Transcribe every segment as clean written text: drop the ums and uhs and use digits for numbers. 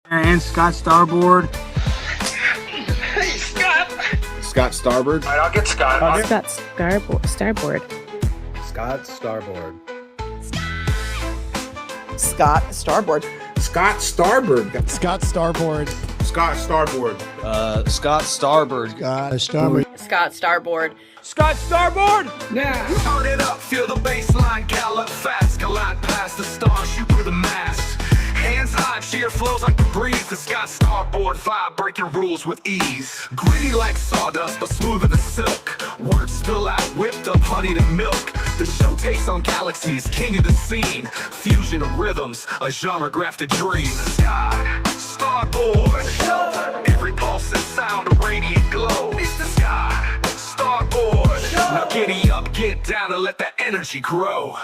And Scott Starboard. Hey, Scott. Scott Starboard. All right, I'll get Scott. Scott Starboard. Scott Starboard. Scott Starboard. Scott Starboard. Scott Starboard. Scott Starboard. Scott Starboard. Scott Starboard. Scott Starboard. Scott Starboard! Now, turn it up, feel the bass line, gallop fast, collide past the stars, shoot through the mast. Hands high, cheer flows like the breeze. The Scott Starboard vibe, breaking rules with ease. Gritty like sawdust, but smoother than silk. Words spill out, whipped up honey to milk. The show takes on galaxies, king of the scene. Fusion of rhythms, a genre grafted dream. Scott Starboard. Every pulse and sound, a radiant glow. It's the Scott Starboard. Now giddy up, get down, and let that energy grow.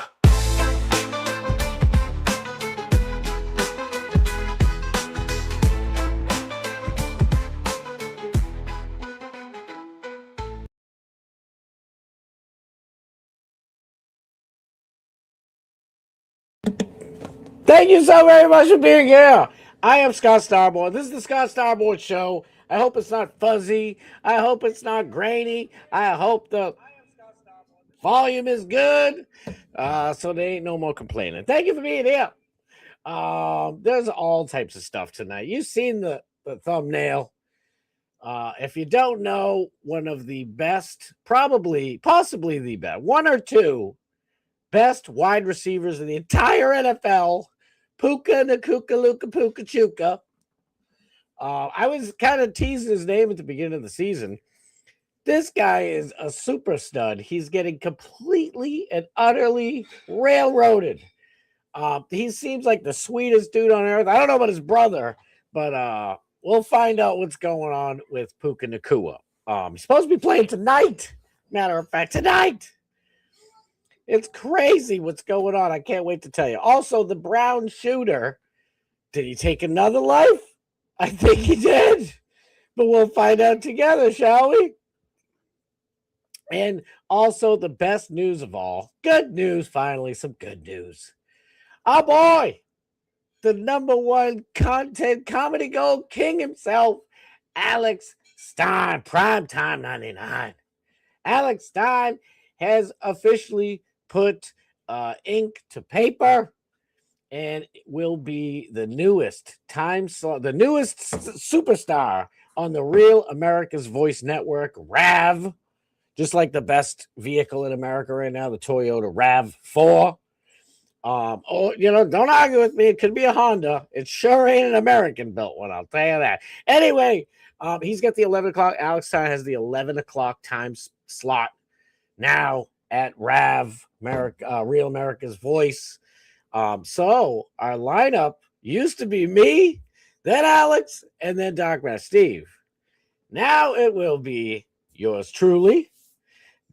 Thank you so very much for being here. I am Scott Starboard. This is the Scott Starboard Show. I hope it's not fuzzy. I hope it's not grainy. I hope the volume is good. So there ain't no more complaining. Thank you for being here. There's all types of stuff tonight. You've seen the thumbnail. If you don't know, one of the best, possibly the best, one or two best wide receivers in the entire NFL, Puka Nacua, Puka Chuka. I was kind of teasing his name at the beginning of the season. This guy is a super stud. He's getting completely and utterly railroaded. He seems like the sweetest dude on earth. I don't know about his brother, but we'll find out what's going on with Puka Nacua. He's supposed to be playing tonight. Matter of fact, tonight. It's crazy what's going on. I can't wait to tell you. Also, the Brown shooter, did he take another life? I think he did. But we'll find out together, shall we? And also, the best news of all. Good news, finally. Some good news. Our boy, the number one content comedy gold king himself, Alex Stein, Primetime 99. Alex Stein has officially put ink to paper and will be the newest superstar on the Real America's Voice Network, RAV, just like the best vehicle in America right now, the Toyota RAV4. Don't argue with me. It could be a Honda. It sure ain't an American built one, I'll tell you that. Anyway, he's got the 11 o'clock. Alex Stein has the 11 o'clock time slot now at RAV, Real America's Voice. So our lineup used to be me, then Alex, and then Dark Matt Steve. Now it will be yours truly,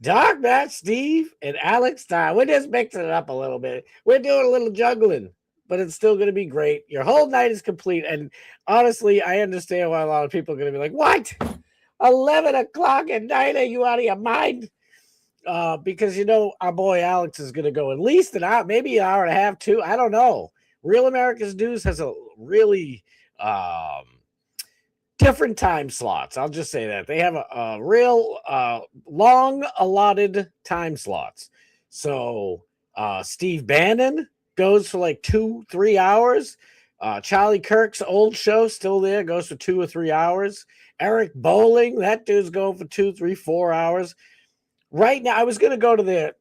Dark Matt Steve, and Alex Stein. We're just mixing it up a little bit. We're doing a little juggling, but it's still going to be great. Your whole night is complete. And honestly, I understand why a lot of people are going to be like, what? 11 o'clock at night? Are you out of your mind? Because, our boy Alex is going to go at least an hour, maybe an hour and a half, too. I don't know. Real America's News has a really different time slots. I'll just say that. They have a real long allotted time slots. So Steve Bannon goes for like 2-3 hours. Charlie Kirk's old show still there, goes for 2 or 3 hours. Eric Bowling, that dude's going for 2, 3, 4 hours. Right now, I was going to go to their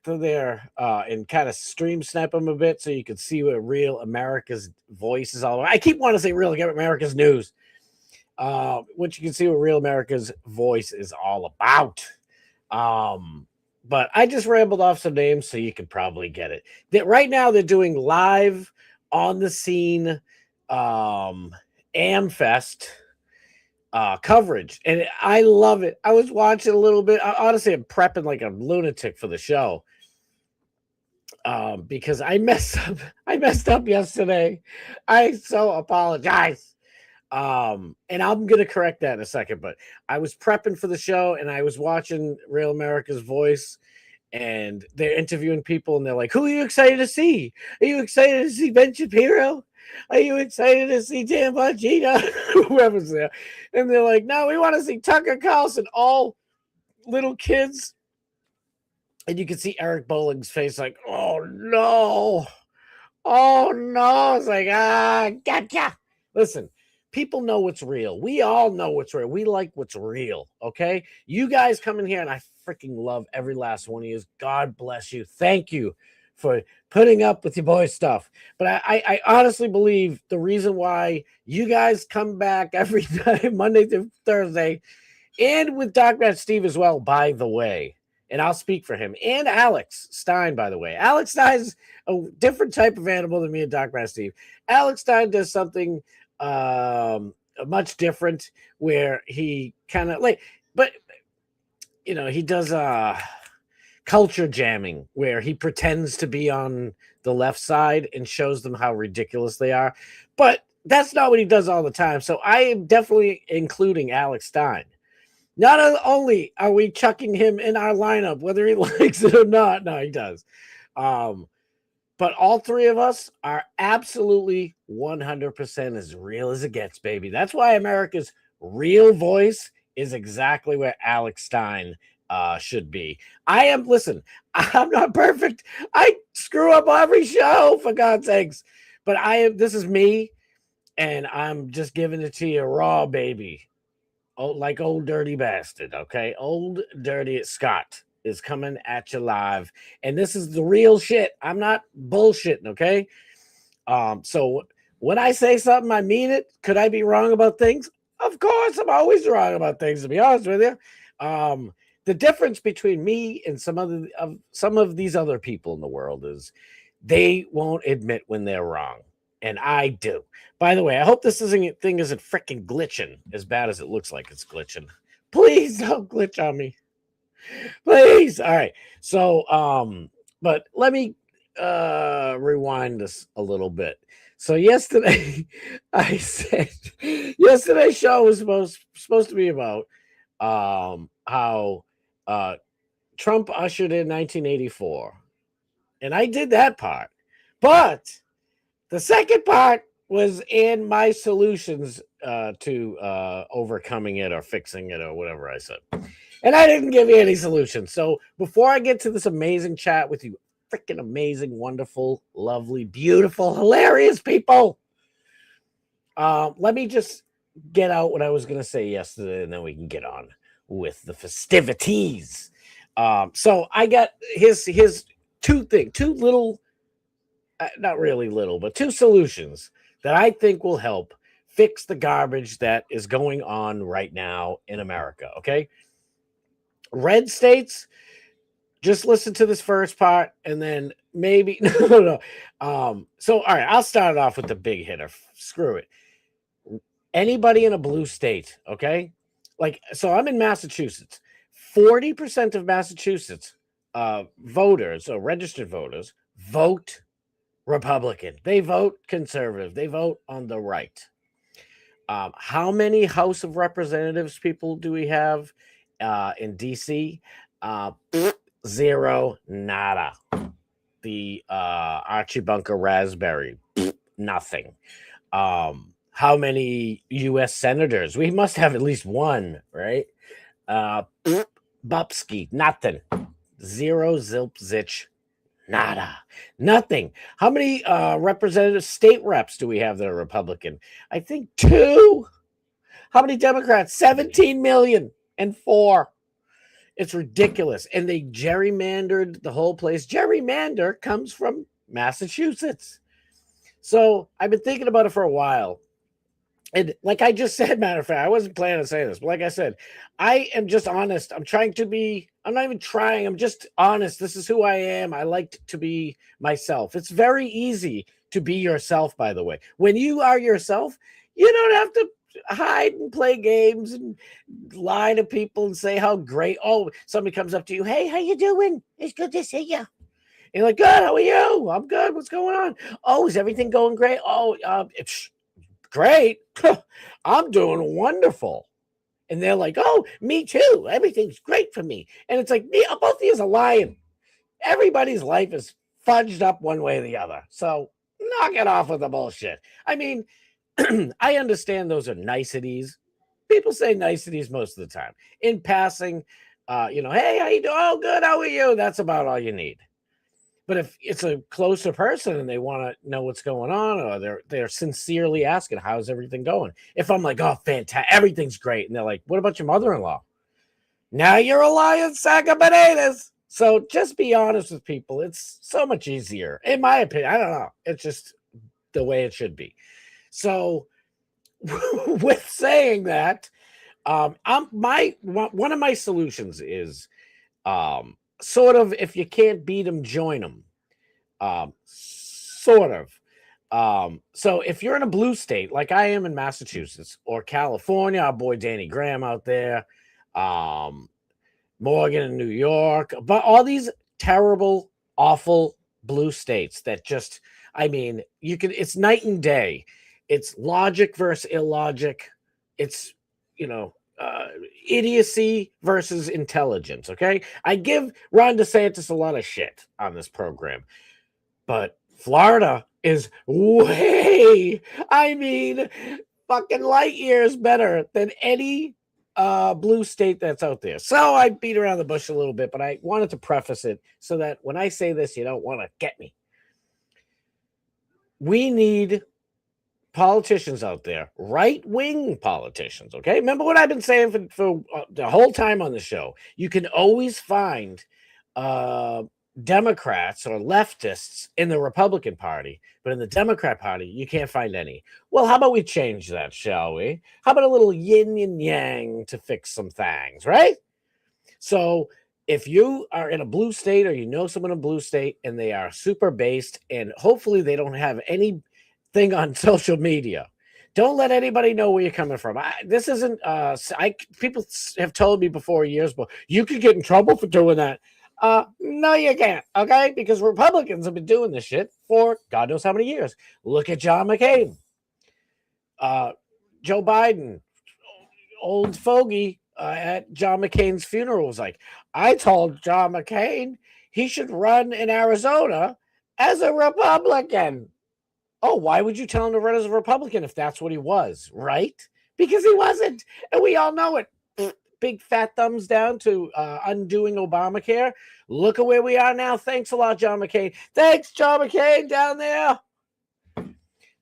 and kind of stream snap them a bit so you could see what Real America's Voice is all about. I keep wanting to say Real America's News, which you can see what Real America's Voice is all about. But I just rambled off some names so you can probably get it. Right now, they're doing live on the scene AmFest coverage, and I love it. I was watching a little bit. Honestly, I'm prepping like a lunatic for the show because I messed up yesterday. I so apologize. And I'm gonna correct that in a second, but I was prepping for the show and I was watching Real America's Voice, and they're interviewing people, and they're like, "Who are you excited to see? Are you excited to see Ben Shapiro? Are you excited to see Dan Bongino?" Whoever's there, and they're like, "No, we want to see Tucker Carlson." All little kids, and you can see Eric Bowling's face, like, "Oh no, oh no!" It's like, gotcha. Listen. People know what's real. We all know what's real. We like what's real, okay? You guys come in here, and I freaking love every last one of you. God bless you. Thank you for putting up with your boys' stuff. But I honestly believe the reason why you guys come back every time, Monday through Thursday, and with Doc Matt Steve as well, by the way, and I'll speak for him, and Alex Stein, by the way. Alex Stein's a different type of animal than me and Doc Matt Steve. Alex Stein does something much different, where he kind of like, but he does culture jamming, where he pretends to be on the left side and shows them how ridiculous they are. But that's not what he does all the time. So I am definitely including Alex Stein. Not only are we chucking him in our lineup, whether he likes it or not. No, he does. But all three of us are absolutely 100% as real as it gets, baby. That's why America's real voice is exactly where Alex Stein should be. Listen, I'm not perfect. I screw up every show, for God's sakes. But this is me, and I'm just giving it to you raw, baby. Oh, like old dirty bastard, okay? Old dirty Scott is coming at you live, and this is the real shit. I'm not bullshitting, okay? So when I say something, I mean it. Could I be wrong about things? Of course, I'm always wrong about things, to be honest with you. The difference between me and some of these other people in the world is they won't admit when they're wrong, and I do. By the way, I hope this thing isn't freaking glitching as bad as it looks like it's glitching. Please don't glitch on me. Please. All right. So, but let me rewind this a little bit. So yesterday, I said yesterday's show was supposed to be about how Trump ushered in 1984, and I did that part. But the second part was in my solutions to overcoming it or fixing it or whatever I said. And I didn't give you any solutions. So before I get to this amazing chat with you, freaking amazing, wonderful, lovely, beautiful, hilarious people, let me just get out what I was going to say yesterday, and then we can get on with the festivities. So I got his two little, not really little, but two solutions that I think will help fix the garbage that is going on right now in America, okay? Red states, just listen to this first part, and then maybe no. So all right, I'll start it off with the big hitter. Screw it. Anybody in a blue state, okay? Like, so I'm in Massachusetts. 40% of Massachusetts voters or registered voters vote Republican. They vote conservative. They vote on the right. How many House of Representatives people do we have in DC? Zero, nada. The Archie Bunker Raspberry, nothing. How many U.S. senators? We must have at least one, right? Bupsky, nothing. Zero, zilp, zitch, nada. Nothing. How many representative state reps do we have that are Republican? I think 2. How many Democrats? 17 million and 4. It's ridiculous. And they gerrymandered the whole place. Gerrymander comes from Massachusetts. So I've been thinking about it for a while. And like I just said, matter of fact, I wasn't planning on saying this, but like I said, I am just honest. I'm not even trying. I'm just honest. This is who I am. I like to be myself. It's very easy to be yourself, by the way. When you are yourself, you don't have to hide and play games and lie to people and say how great. Oh, somebody comes up to you. Hey, how you doing? It's good to see you. You're like, good. How are you? I'm good. What's going on? Oh, is everything going great? Oh, it's great. I'm doing wonderful. And they're like, oh, me too. Everything's great for me. And it's like, both of you are lying. Everybody's life is fudged up one way or the other. So knock it off with the bullshit. I mean, I understand those are niceties. People say niceties most of the time. In passing, hey, how you doing? Oh, good. How are you? That's about all you need. But if it's a closer person and they want to know what's going on, or they're sincerely asking, how's everything going? If I'm like, oh, fantastic, everything's great. And they're like, what about your mother-in-law? Now you're a lying sack of potatoes. So just be honest with people. It's so much easier. In my opinion, I don't know. It's just the way it should be. So with saying that, one of my solutions is sort of, if you can't beat them, join them. Sort of. So if you're in a blue state, like I am in Massachusetts or California, our boy Danny Graham out there, Morgan in New York, but all these terrible, awful blue states that just, I mean, it's night and day. It's logic versus illogic. It's, idiocy versus intelligence. Okay. I give Ron DeSantis a lot of shit on this program, but Florida is fucking light years better than any blue state that's out there. So I beat around the bush a little bit, but I wanted to preface it so that when I say this, you don't want to get me. We need politicians out there, right-wing politicians, okay? Remember what I've been saying for the whole time on the show. You can always find Democrats or leftists in the Republican Party, but in the Democrat Party, you can't find any. Well, how about we change that, shall we? How about a little yin and yang to fix some things, right? So if you are in a blue state or you know someone in a blue state and they are super based and hopefully they don't have anything on social media, don't let anybody know where you're coming from. This isn't, people have told me before years, but you could get in trouble for doing that. No, you can't, okay? Because Republicans have been doing this shit for God knows how many years. Look at John McCain. Joe Biden, old fogey, at John McCain's funeral was like, I told John McCain he should run in Arizona as a Republican. Oh, why would you tell him to run as a Republican if that's what he was, right? Because he wasn't, and we all know it. Big fat thumbs down to undoing Obamacare. Look at where we are now. Thanks a lot, John McCain. Thanks, John McCain, down there.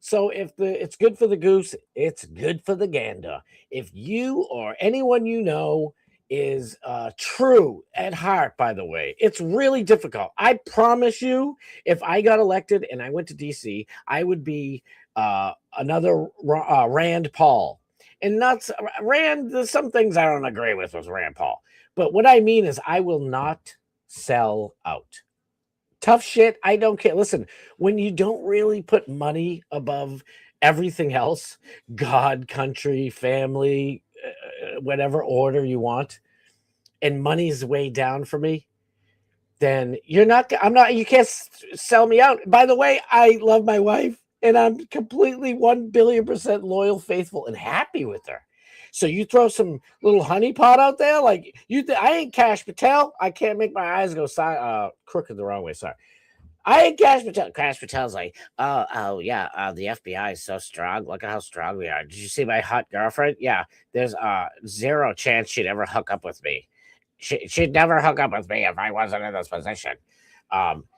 So if it's good for the goose, it's good for the gander. If you or anyone you know is true at heart, by the way, it's really difficult. I promise you, if I got elected and I went to DC, I would be another Rand Paul. And not Rand, there's some things I don't agree with Rand Paul. But what I mean is I will not sell out. Tough shit, I don't care. Listen, when you don't really put money above everything else, God, country, family, whatever order you want, and money's way down for me, then you can't sell me out. By the way, I love my wife and I'm completely 1,000,000,000% loyal, faithful, and happy with her. So you throw some little honeypot out there, like I ain't Cash Patel. I can't make my eyes go crooked the wrong way. Sorry. I ain't Cash Patel. Cash Patel's like, the FBI is so strong. Look at how strong we are. Did you see my hot girlfriend? Yeah, there's zero chance she'd ever hook up with me. She'd never hook up with me if I wasn't in this position.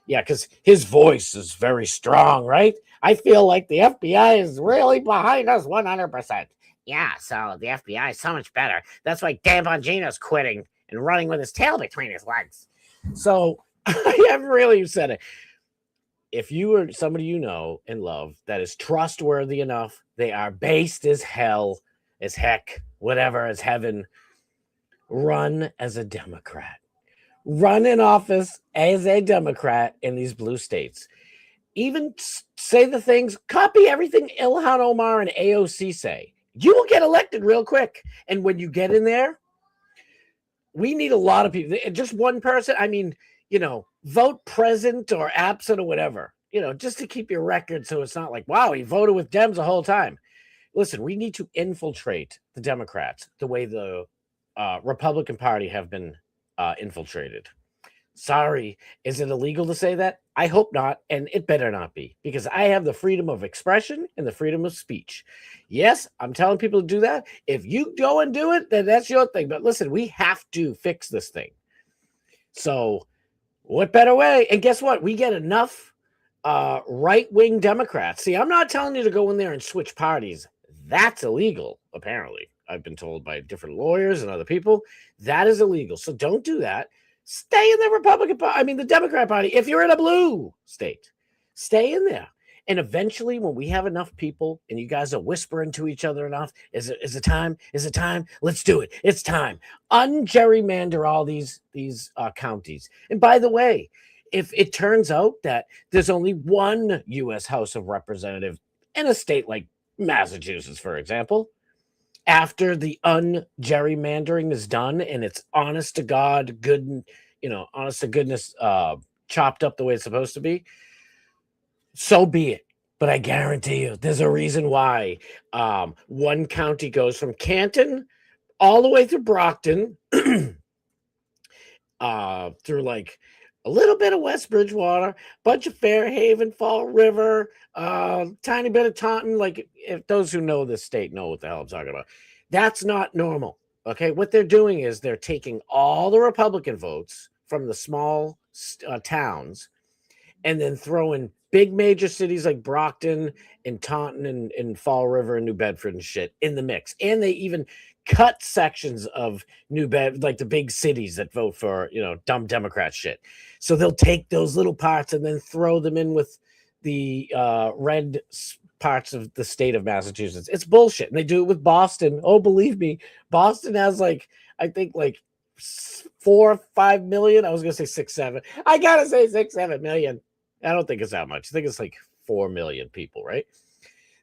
Because his voice is very strong, right? I feel like the FBI is really behind us 100%. Yeah, so the FBI is so much better. That's why Dan Bongino's quitting and running with his tail between his legs. So I haven't really said it. If you are somebody you know and love that is trustworthy enough, they are based as hell, as heck, whatever, as heaven, run as a Democrat. Run in office as a Democrat in these blue states. Even say the things, copy everything Ilhan Omar and AOC say. You will get elected real quick. And when you get in there, we need a lot of people. Just one person, vote present or absent or whatever, just to keep your record so it's not like, wow, he voted with Dems the whole time. Listen, we need to infiltrate the Democrats the way the Republican Party have been infiltrated. Sorry. Is it illegal to say that? I hope not, and it better not be, because I have the freedom of expression and the freedom of speech. Yes, I'm telling people to do that. If you go and do it, then that's your thing. But listen, we have to fix this thing. So what better way? And guess what? We get enough right-wing Democrats. See, I'm not telling you to go in there and switch parties. That's illegal, apparently. I've been told by different lawyers and other people. That is illegal. So don't do that. Stay in the Republican Party. I mean, the Democrat Party. If you're in a blue state, stay in there. And eventually, when we have enough people and you guys are whispering to each other enough, is it time? Is it time? Let's do it. It's time. Ungerrymander all these counties. And by the way, if it turns out that there's only one U.S. House of Representatives in a state like Massachusetts, for example, after the ungerrymandering is done and it's honest to God, good, honest to goodness, chopped up the way it's supposed to be, so be it. But I guarantee you, there's a reason why one county goes from Canton all the way through Brockton, through like a little bit of West Bridgewater, bunch of Fairhaven, Fall River, tiny bit of Taunton. Like, if those who know this state know what the hell I'm talking about. That's not normal. Okay, what they're doing is they're taking all the Republican votes from the small towns and then throwing big major cities like Brockton and Taunton and Fall River and New Bedford and shit in the mix. And they even cut sections of New Bedford, like the big cities that vote for, dumb Democrat shit. So they'll take those little parts and then throw them in with the red parts of the state of Massachusetts. It's bullshit. And they do it with Boston. Oh, believe me, Boston has I think 4 or 5 million. I was going to say 6, 7. I got to say 6, 7 million. I don't think it's that much. I think it's like 4 million people, right?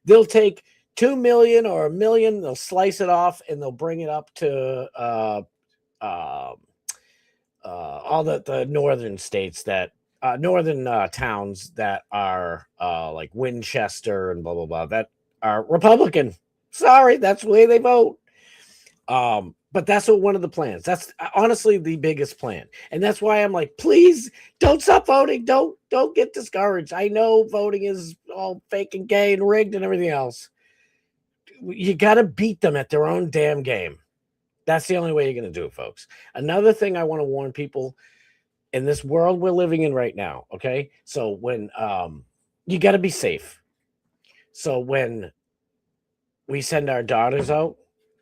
They'll take 2 million or 1 million. They'll slice it off and they'll bring it up to all the northern states that northern towns that are like Winchester and blah blah blah that are Republican. Sorry, that's the way they vote. But that's one of the plans. That's honestly the biggest plan, and that's why I'm like, please don't stop voting. Don't get discouraged. I know voting is all fake and gay and rigged and everything else. You got to beat them at their own damn game. That's the only way you're going to do it, folks. Another thing I want to warn people in this world we're living in right now. Okay, so when you got to be safe. So when we send our daughters out,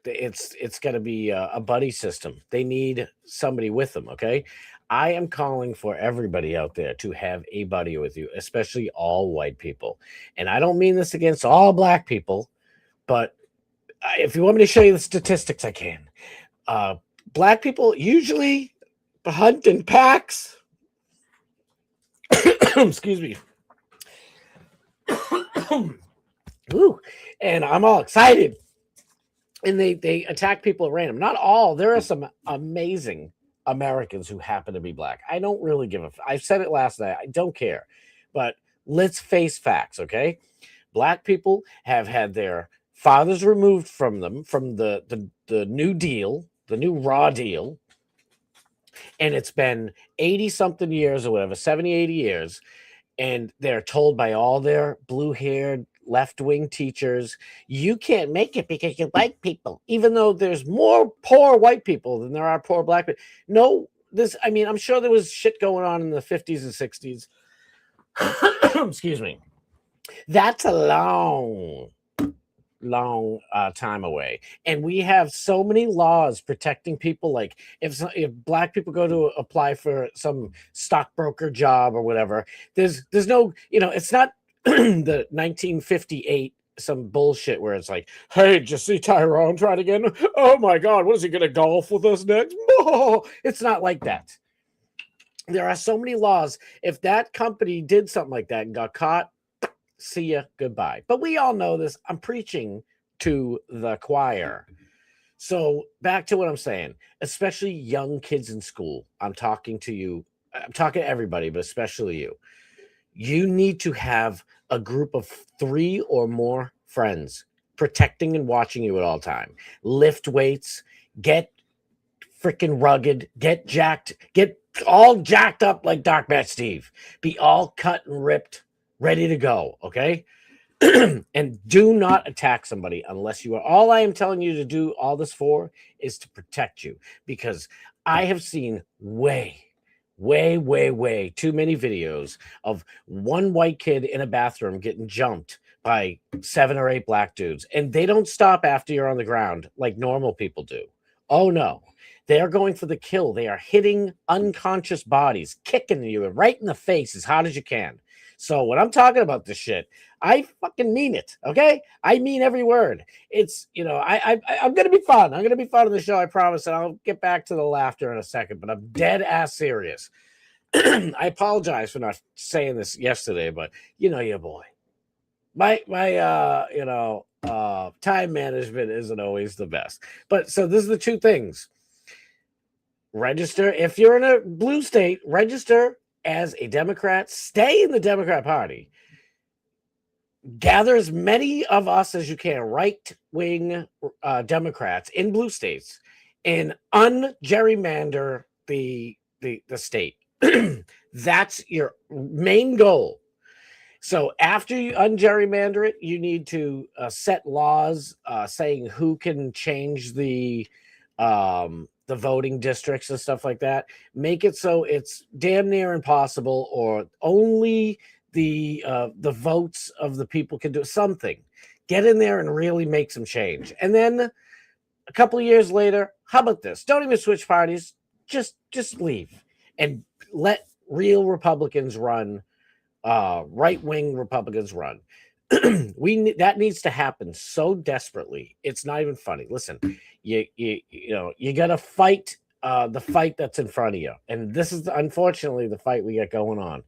it's got to be a buddy system. They need somebody with them. Okay, I am calling for everybody out there to have a buddy with you, especially all white people. And I don't mean this against all black people, but if you want me to show you the statistics, I can. Black people usually hunt in packs. Excuse me. Ooh, and I'm all excited. And they attack people at random. Not all. There are some amazing Americans who happen to be black. I don't really give a I said it last night. I don't care. But let's face facts, okay? Black people have had their fathers removed from them from the New Deal, the new Raw Deal. And it's been 80-something years or whatever, 70, 80 years. And they're told by all their blue-haired left-wing teachers, you can't make it because you're white people, even though there's more poor white people than there are poor black people. No, I'm sure there was shit going on in the 50s and 60s. Excuse me. That's a long time away. And we have so many laws protecting people. Like if black people go to apply for some stockbroker job or whatever, there's no, it's not the 1958 some bullshit where it's like, hey, did you see Tyrone try it again? Oh my God, what is he going to golf with us next? Oh, it's not like that. There are so many laws. If that company did something like that and got caught, see ya, goodbye. But we all know this. I'm preaching to the choir. So back to what I'm saying, especially young kids in school. I'm talking to you. I'm talking to everybody, but especially you. You need to have a group of 3 or more friends protecting and watching you at all time. Lift weights, get freaking rugged, get jacked, get all jacked up like Dark Bat Steve. Be all cut and ripped, ready to go, okay? And do not attack somebody unless you are. All I am telling you to do all this for is to protect you, because I have seen way too many videos of one white kid in a bathroom getting jumped by 7 or 8 black dudes, and they don't stop after you're on the ground like normal people do. Oh no, they are going for the kill. They are hitting unconscious bodies, kicking you right in the face as hard as you can. So when I'm talking about this shit, I fucking mean it, okay? I mean every word. It's, I'm going to be fun. I'm going to be fun on the show, I promise, and I'll get back to the laughter in a second, but I'm dead ass serious. I apologize for not saying this yesterday, but your boy. My time management isn't always the best. But so this is the 2 things. Register. If you're in a blue state, register as a Democrat. Stay in the Democrat Party. Gather as many of us as you can, right-wing Democrats in blue states, and ungerrymander the state. That's your main goal. So after you ungerrymander it, you need to set laws saying who can change the voting districts and stuff like that. Make it so it's damn near impossible, or only the votes of the people can do something. Get in there and really make some change. And then a couple of years later, how about this? Don't even switch parties. Just leave and let real Republicans run. Right-wing Republicans run. That needs to happen so desperately. It's not even funny. Listen, you got to fight the fight that's in front of you, and this is unfortunately the fight we got going on.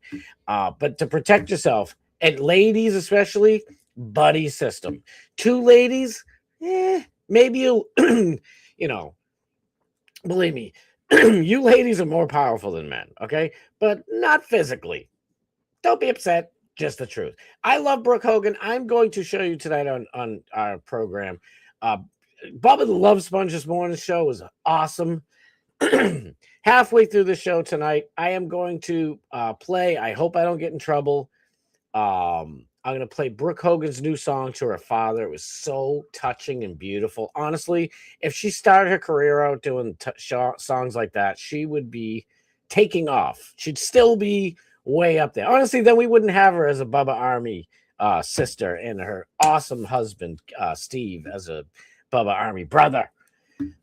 But to protect yourself, and ladies especially, buddy system. 2 ladies, maybe you, believe me, you ladies are more powerful than men. Okay, but not physically. Don't be upset. Just the truth. I love Brooke Hogan. I'm going to show you tonight on our program. Bubba the Love Sponge this morning show was awesome. Halfway through the show tonight, I am going to play. I hope I don't get in trouble. I'm going to play Brooke Hogan's new song to her father. It was so touching and beautiful. Honestly, if she started her career out doing songs like that, she would be taking off. She'd still be way up there. Honestly, then we wouldn't have her as a Bubba Army sister, and her awesome husband, Steve, as a Bubba Army brother.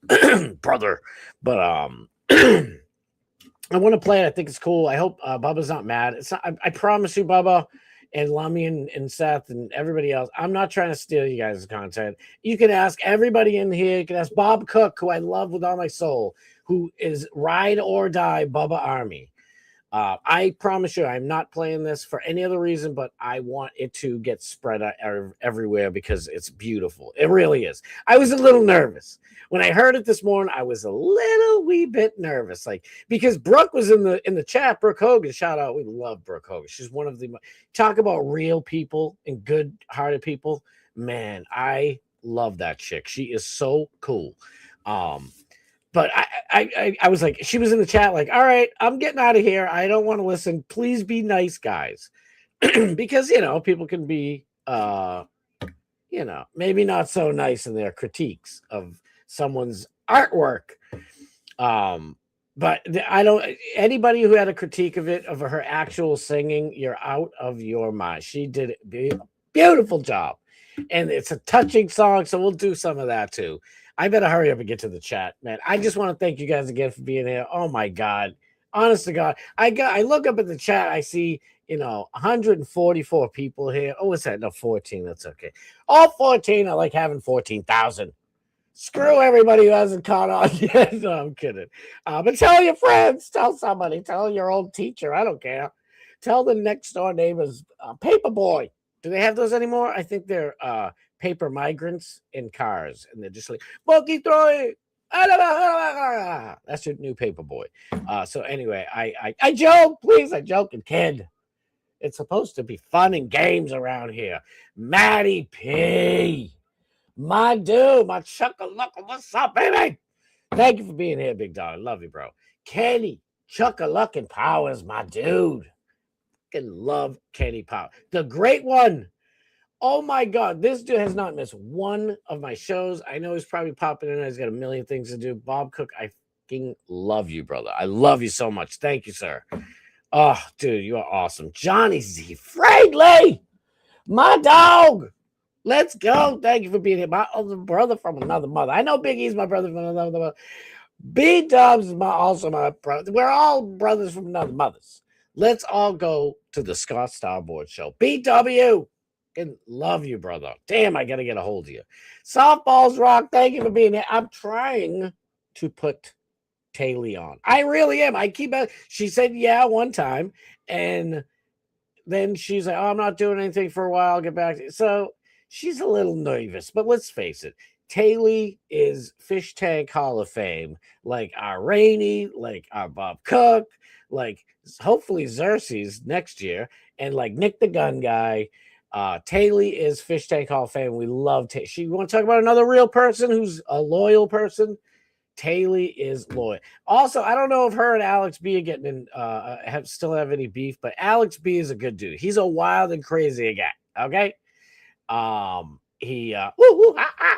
But I want to play it. I think it's cool. I hope Bubba's not mad. It's not. I promise you, Bubba and Lummy and Seth and everybody else, I'm not trying to steal you guys' content. You can ask everybody in here. You can ask Bob Cook, who I love with all my soul, who is ride or die Bubba Army. I promise you, I'm not playing this for any other reason, but I want it to get spread out everywhere because it's beautiful. It really is. I was a little nervous when I heard it this morning. I was a little wee bit nervous, because Brooke was in the chat. Brooke Hogan, shout out. We love Brooke Hogan. She's one of the talk about real people and good-hearted people. Man, I love that chick. She is so cool. But I was like, she was in the chat like, all right, I'm getting out of here. I don't want to listen. Please be nice, guys. Because, people can be, maybe not so nice in their critiques of someone's artwork. But anybody who had a critique of her actual singing, you're out of your mind. She did a beautiful job. And it's a touching song, so we'll do some of that too. I better hurry up and get to the chat, man. I just want to thank you guys again for being here. Oh my God. Honest to God. I look up at the chat, I see, 144 people here. Oh, what's that? No, 14. That's okay. All 14 are like having 14,000. Screw everybody who hasn't caught on yet. No, I'm kidding. But tell your friends, tell somebody, tell your old teacher. I don't care. Tell the next door neighbors, Paperboy. Do they have those anymore? I think they're paper migrants in cars, and they're just like, Monkey throwing. That's your new Paperboy. So anyway, I joke, please. I joke, and kid. It's supposed to be fun and games around here. Matty P. My dude, my chuckalaka, what's up, baby? Thank you for being here, big dog. Love you, bro. Kenny, Chuck-a-Luckin' Powers, my dude. Fucking love Kenny Powers. The great one. Oh my God, this dude has not missed one of my shows. I know he's probably popping in. He's got a million things to do. Bob Cook, I fucking love you, brother. I love you so much. Thank you, sir. Oh, dude, you are awesome. Johnny Z. Fragley, my dog. Let's go. Thank you for being here. My other brother from another mother. I know Big E's my brother from another mother. B Dubs is also my brother. We're all brothers from another mothers. Let's all go to the Scott Starboard show. BW. And love you, brother. Damn, I gotta get a hold of you. Softballs rock. Thank you for being here. I'm trying to put Taylor on. I really am. I keep. She said yeah one time, and then she's like, "Oh, I'm not doing anything for a while. I'll get back to you." So she's a little nervous. But let's face it, Taylor is Fish Tank Hall of Fame, like our Rainey, like our Bob Cook, like hopefully Xerxes next year, and like Nick the Gun Guy. Taylor is Fish Tank Hall of Fame. We love Taylor. You want to talk about another real person who's a loyal person? Taylor is loyal. Also, I don't know if her and Alex B are getting in, still have any beef, but Alex B is a good dude. He's a wild and crazy guy. Okay. He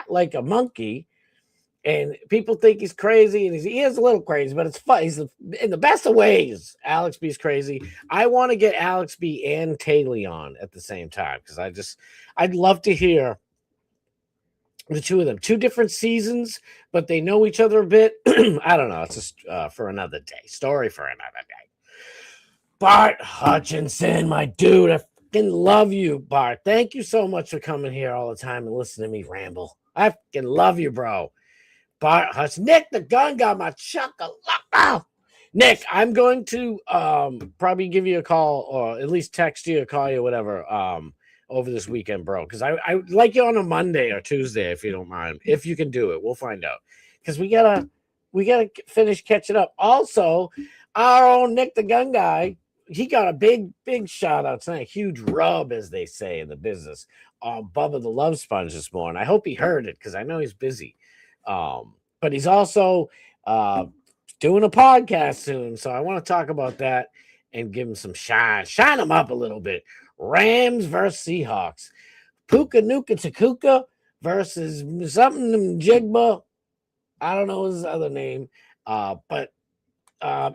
like a monkey, and people think he's crazy, and he is a little crazy, but it's fun. He's in the best of ways. Alex B's crazy. I want to get Alex B and Taylor on at the same time because I'd love to hear the two of them. Two different seasons, but they know each other a bit. I don't know. It's just for another day. Story for another day. Bart Hutchinson, my dude. I fucking love you, Bart. Thank you so much for coming here all the time and listening to me ramble. I fucking love you, bro. Bart Hutchinson. Nick the Gun got my chuck-a-luck. Nick, I'm going to probably give you a call or at least text you or call you, whatever, over this weekend, bro. Because I like you on a Monday or Tuesday, if you don't mind. If you can do it, we'll find out. Because we gotta finish catching up. Also, our own Nick the Gun Guy, he got a big shout out tonight. Huge rub, as they say in the business, on Bubba the Love Sponge this morning. I hope he heard it because I know he's busy. But he's also doing a podcast soon. So I want to talk about that and give him some shine him up a little bit. Rams versus Seahawks. Puka Nacua versus something Jigba. I don't know his other name. But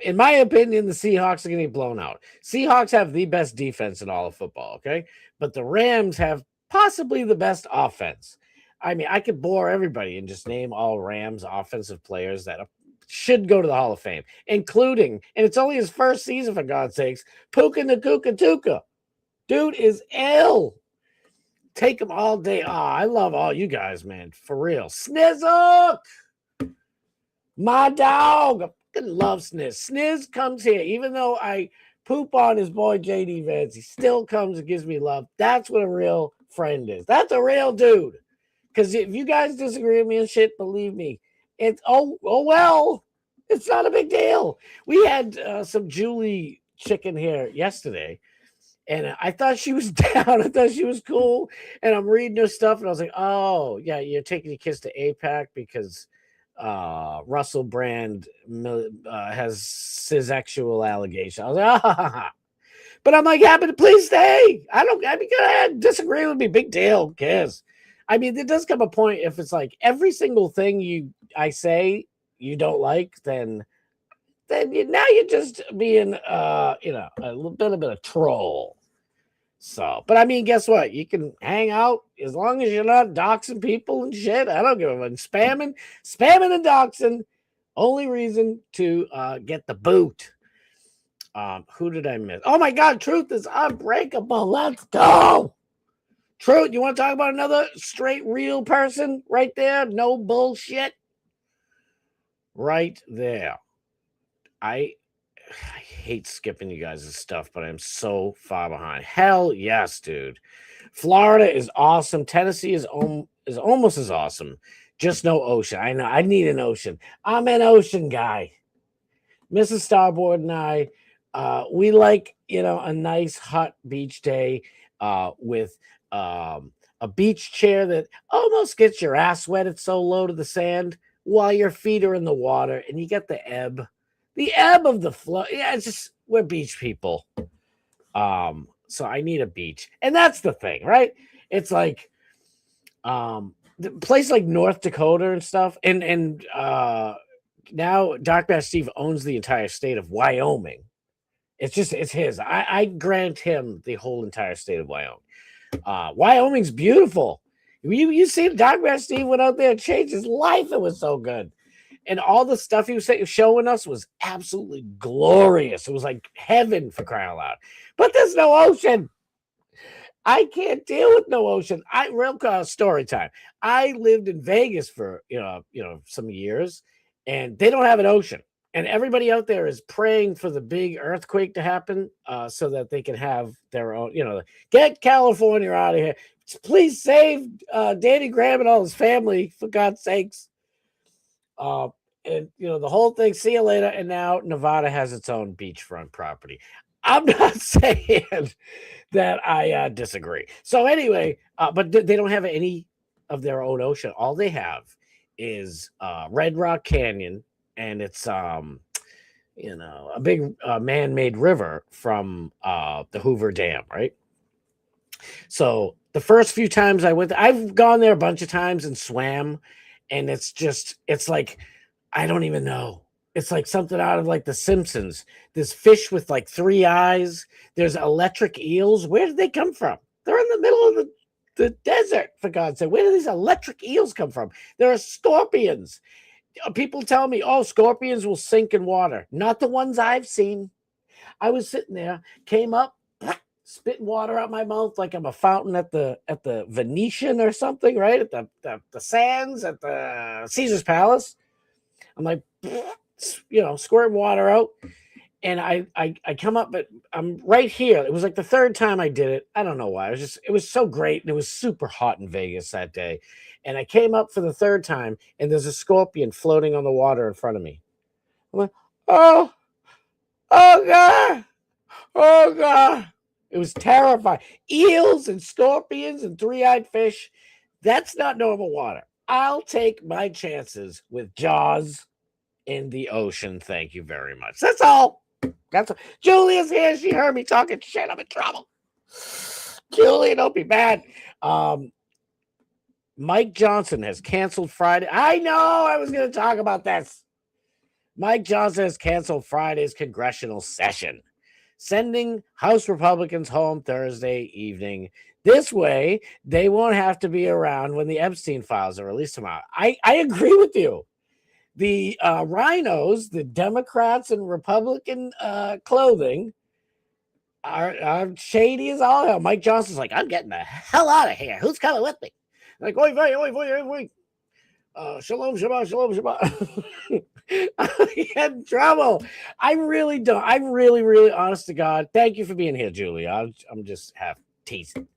in my opinion, the Seahawks are going to get blown out. Seahawks have the best defense in all of football, okay? But the Rams have possibly the best offense. I mean, I could bore everybody and just name all Rams offensive players that should go to the Hall of Fame, including, and it's only his first season, for God's sakes, Puka Nacua. Dude is ill. Take him all day. Oh, I love all you guys, man. For real. Snizzle! My dog. I fucking love Sniz. Sniz comes here, even though I poop on his boy JD Vance, he still comes and gives me love. That's what a real friend is. That's a real dude. Because if you guys disagree with me and shit, believe me, it's well, it's not a big deal. We had some Julie chicken here yesterday, and I thought she was down. I thought she was cool, and I'm reading her stuff, and I was like, oh, yeah, you're taking your kids to APAC because Russell Brand has sexual allegations. I was like, ah. But I'm like, happy to please stay. I mean, go ahead, disagree with me, big deal, who cares? I mean, there does come a point if it's like every single thing I say you don't like, then now you're just being a little bit of a troll. So, but I mean, guess what? You can hang out as long as you're not doxing people and shit. I don't give a fuck. Spamming and doxing. Only reason to get the boot. Who did I miss? Oh my God, Truth is unbreakable. Let's go. Truth, you want to talk about another straight real person right there? No bullshit. Right there. I hate skipping you guys' stuff, but I'm so far behind. Hell yes, dude. Florida is awesome. Tennessee is almost as awesome. Just no ocean. I know. I need an ocean. I'm an ocean guy. Mrs. Starboard and I, we like, a nice hot beach day with a beach chair that almost gets your ass wet. It's so low to the sand while your feet are in the water, and you get the ebb the ebb of the flow. Yeah, it's just we're beach people. So I need a beach, and that's the thing, right? It's like the place like North Dakota and stuff, and now Dark Bass Steve owns the entire state of Wyoming. It's his. I grant him the whole entire state of Wyoming. Wyoming's beautiful. You see, Dark Bass Steve went out there and changed his life. It was so good. And all the stuff he was showing us was absolutely glorious. It was like heaven, for crying out loud. But there's no ocean. I can't deal with no ocean. Real story time. I lived in Vegas for some years, and they don't have an ocean. And everybody out there is praying for the big earthquake to happen, so that they can have their own. Get California out of here. Please save Danny Graham and all his family, for God's sakes. And the whole thing. See you later. And now Nevada has its own beachfront property. I'm not saying that I disagree. So anyway, but they don't have any of their own ocean. All they have is Red Rock Canyon, and it's a big man-made river from the Hoover Dam, right? So the first few times I went, I've gone there a bunch of times and swam, and it's like, I don't even know. It's like something out of like The Simpsons. There's fish with like 3 eyes. There's electric eels. Where did they come from? They're in the middle of the desert, for God's sake. Where do these electric eels come from? There are scorpions. People tell me, oh, scorpions will sink in water. Not the ones I've seen. I was sitting there, came up, spitting water out my mouth like I'm a fountain at the Venetian or something, right? At the Sands, at the Caesar's Palace. I'm like, squirting water out. And I come up, but I'm right here. It was like the third time I did it. I don't know why. It was so great. And it was super hot in Vegas that day. And I came up for the third time, and there's a scorpion floating on the water in front of me. I'm like, oh God. Oh God. It was terrifying. Eels and scorpions and 3-eyed fish. That's not normal water. I'll take my chances with Jaws in the ocean. Thank you very much. That's all. Julia's here. She heard me talking shit. I'm in trouble. Julia, don't be mad. Mike Johnson has canceled Friday. I know I was going to talk about this. Mike Johnson has canceled Friday's congressional session, sending House Republicans home Thursday evening. This way, they won't have to be around when the Epstein files are released tomorrow. I agree with you. The rhinos, the Democrats and Republican clothing, are shady as all hell. Mike Johnson's like, I'm getting the hell out of here. Who's coming with me? Like, oi, oi, oi, oi, oi, oi. Shalom, Shabbat, shalom, Shabbat. I had trouble. I really don't. I'm really, really honest to God. Thank you for being here, Julia. I'm just half teasing.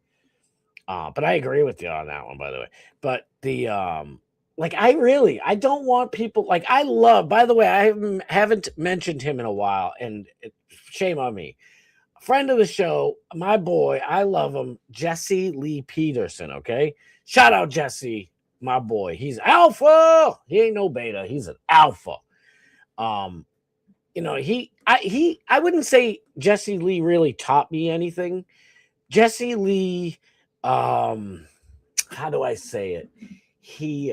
But I agree with you on that one, by the way. But the I don't want people like I love. By the way, I haven't mentioned him in a while, and shame on me. Friend of the show, my boy, I love him, Jesse Lee Peterson. Okay, shout out Jesse, my boy. He's alpha. He ain't no beta. He's an alpha. I wouldn't say Jesse Lee really taught me anything. Jesse Lee, how do I say it? He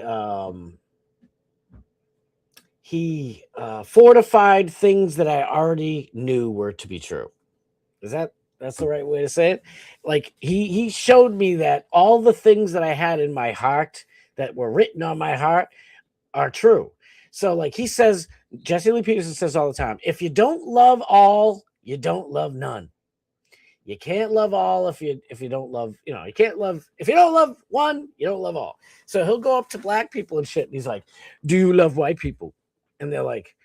fortified things that I already knew were to be true. That's the right way to say it? Like he showed me that all the things that I had in my heart that were written on my heart are true. So like he says, Jesse Lee Peterson says all the time, if you don't love all, you don't love none. You can't love all if you don't love, you can't love, if you don't love one, you don't love all. So he'll go up to black people and shit. And he's like, do you love white people? And they're like,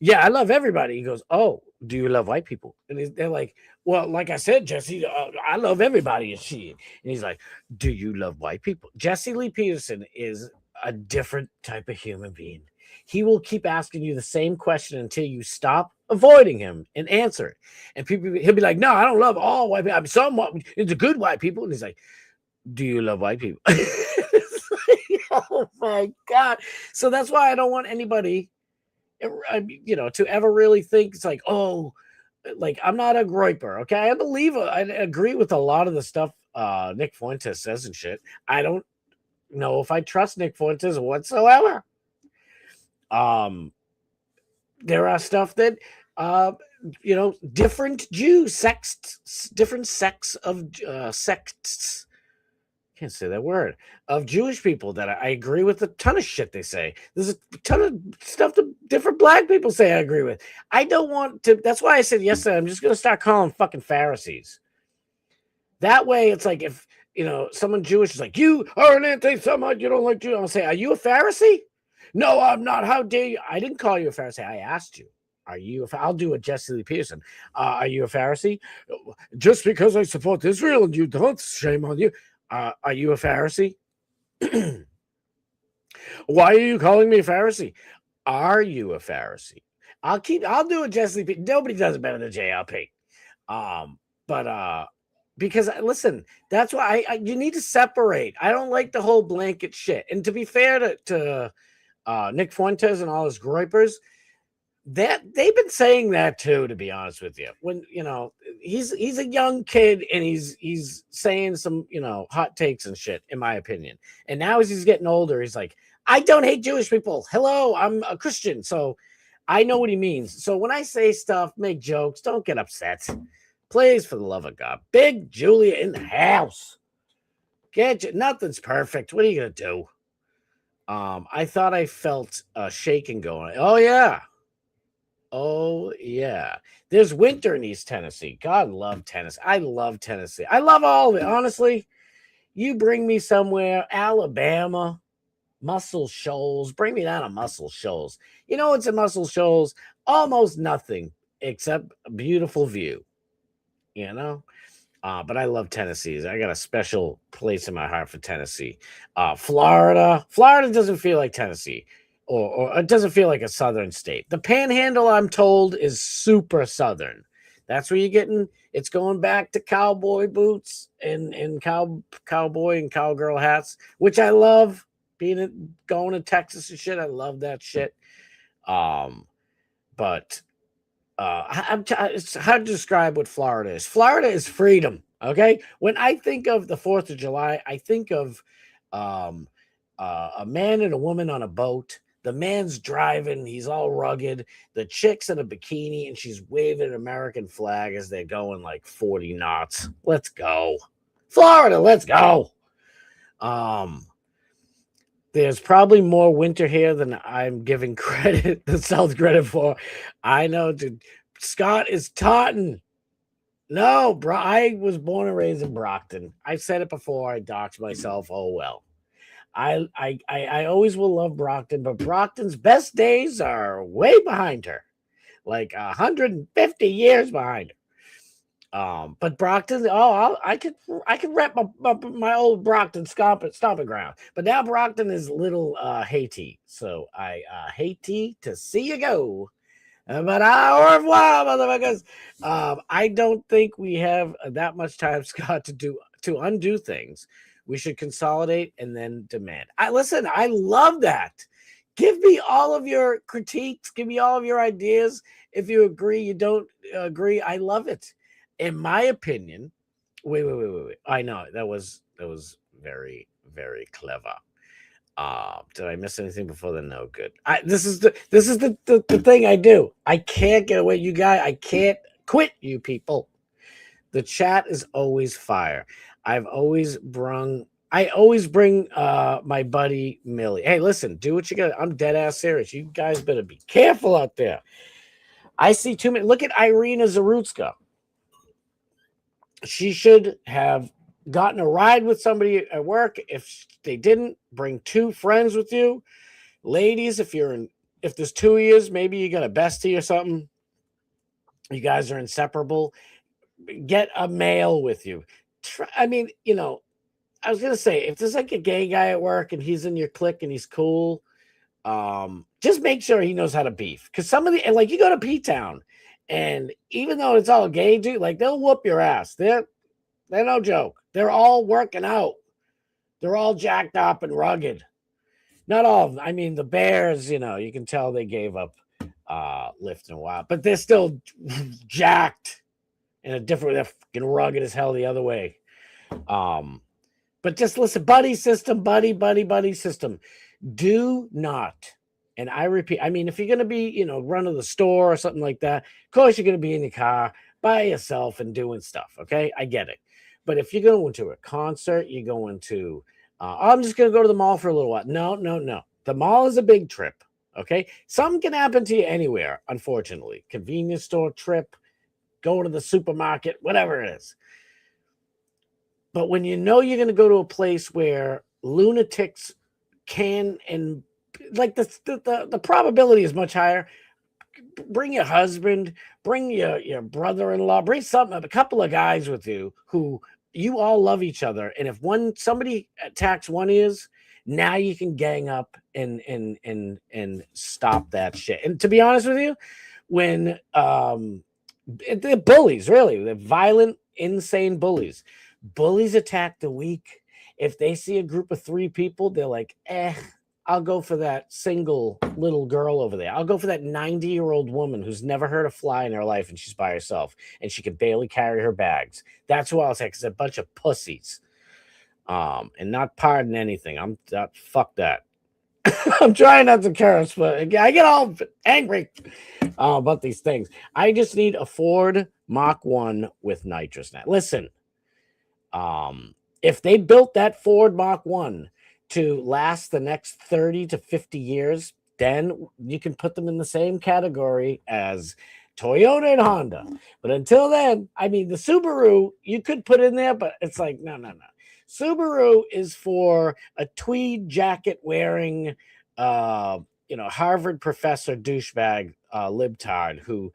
yeah, I love everybody. He goes, oh, do you love white people? And they're like, well, like I said, Jesse, I love everybody and shit. And he's like, do you love white people? Jesse Lee Peterson is a different type of human being. He will keep asking you the same question until you stop avoiding him and answer it. And he'll be like, no, I don't love all white people. I'm somewhat, it's a good white people. And he's like, do you love white people? Oh my God. So that's why I don't want anybody To ever really think it's like, oh, like I'm not a groiper. Okay. I agree with a lot of the stuff Nick Fuentes says and shit. I don't know if I trust Nick Fuentes whatsoever. There are stuff that different different sects of sects, can't say that word, of Jewish people that I agree with a ton of shit they say. There's a ton of stuff that different black people say I agree with. I don't want to. That's why I said yesterday I'm just going to start calling fucking Pharisees. That way, it's like if someone Jewish is like, you are an anti-Semite, you don't like Jews. I'll say, are you a Pharisee? No, I'm not. How dare you? I didn't call you a Pharisee. I asked you. Are you? I'll do a Jesse Lee Peterson. Are you a Pharisee? Just because I support Israel and you don't, shame on you. Are you a Pharisee? Why are you calling me a Pharisee? Are you a Pharisee? I'll do a Jesse Lee. Nobody does it better than JLP. Because listen, that's why you need to separate. I don't like the whole blanket shit. And to be fair to Nick Fuentes and all his groipers, that they've been saying that too, to be honest with you. When he's a young kid and he's saying some hot takes and shit, in my opinion. And now as he's getting older, he's like, I don't hate Jewish people. Hello, I'm a Christian, so I know what he means. So when I say stuff, make jokes, don't get upset. Please, for the love of God. Big Julia in the house. Nothing's perfect. What are you gonna do? I thought I felt a shaking going. Oh yeah. There's winter in East Tennessee. God love Tennessee. I love Tennessee. I love all of it. Honestly, you bring me somewhere, Alabama, Muscle Shoals. Bring me down to Muscle Shoals. You know what's in Muscle Shoals? Almost nothing except a beautiful view. But I love Tennessee. I got a special place in my heart for Tennessee. Florida doesn't feel like Tennessee, or it doesn't feel like a southern state. The Panhandle, I'm told, is super southern. That's where you're getting. It's going back to cowboy boots and cowboy and cowgirl hats, which I love. Going to Texas and shit, I love that shit. But. It's hard to describe what Florida is. Florida is freedom. Okay. When I think of the 4th of July, I think of a man and a woman on a boat. The man's driving. He's all rugged. The chick's in a bikini and she's waving an American flag as they're going like 40 knots. Let's go. Florida. Let's go. There's probably more winter here than I'm giving the South credit for. I know, dude. Scott is Taunton. No, bro. I was born and raised in Brockton. I've said it before. I doxed myself. Oh well. I always will love Brockton, but Brockton's best days are way behind her, like 150 years behind her. But Brockton, I could rep my old Brockton stomping ground. But now Brockton is little Haiti. So I hate to see you go. But au revoir, motherfuckers. I don't think we have that much time, Scott, to undo things. We should consolidate and then demand. I love that. Give me all of your critiques. Give me all of your ideas. If you agree, you don't agree. I love it. In my opinion, wait. I know that was very, very clever. Did I miss anything before then? No, good. This is the thing I do. I can't get away, you guys. I can't quit, you people. The chat is always fire. I always bring my buddy Millie. Hey, listen, do what you got. I'm dead ass serious. You guys better be careful out there. I see too many. Look at Irina Zarutska. She should have gotten a ride with somebody at work. If they didn't, bring 2 friends with you. Ladies, if there's 2 of you, maybe you got a bestie or something. You guys are inseparable. Get a male with you. I was going to say, if there's like a gay guy at work and he's in your clique and he's cool, just make sure he knows how to beef. Because you go to P-Town, and even though it's all gay, dude, like they'll whoop your ass. They're no joke. They're all working out. They're all jacked up and rugged. Not all of them. I mean, the Bears, you can tell they gave up lift in a while, but they're still jacked in a different. They're fucking rugged as hell the other way. But just listen, buddy system, buddy system. Do not, and I repeat, I mean, if you're gonna be, run to the store or something like that, of course you're gonna be in your car by yourself and doing stuff. Okay, I get it. But if you're going to a concert, you're going to, I'm just gonna go to the mall for a little while. No. The mall is a big trip. Okay, something can happen to you anywhere. Unfortunately, convenience store trip, go to the supermarket, whatever it is. But when you know you're going to go to a place where lunatics can, and like the probability is much higher, bring your husband, bring your brother-in-law, bring a couple of guys with you who you all love each other. And if somebody attacks one of you, now you can gang up and stop that shit. And to be honest with you, when they're bullies, really, they're violent, insane bullies. Bullies attack the weak. If they see a group of 3 people, they're like, I'll go for that single little girl over there. I'll go for that 90-year-old woman who's never heard a fly in her life and she's by herself and she can barely carry her bags. That's who I'll take, because a bunch of pussies. And not pardon anything. Fuck that. I'm trying not to curse, but I get all angry about these things. I just need a Ford Mach 1 with nitrous. Now, listen. If they built that Ford Mach 1 to last the next 30 to 50 years, then you can put them in the same category as Toyota and Honda. But until then, I mean, the Subaru, you could put in there, but it's like, no. Subaru is for a tweed jacket wearing, Harvard professor douchebag libtard who,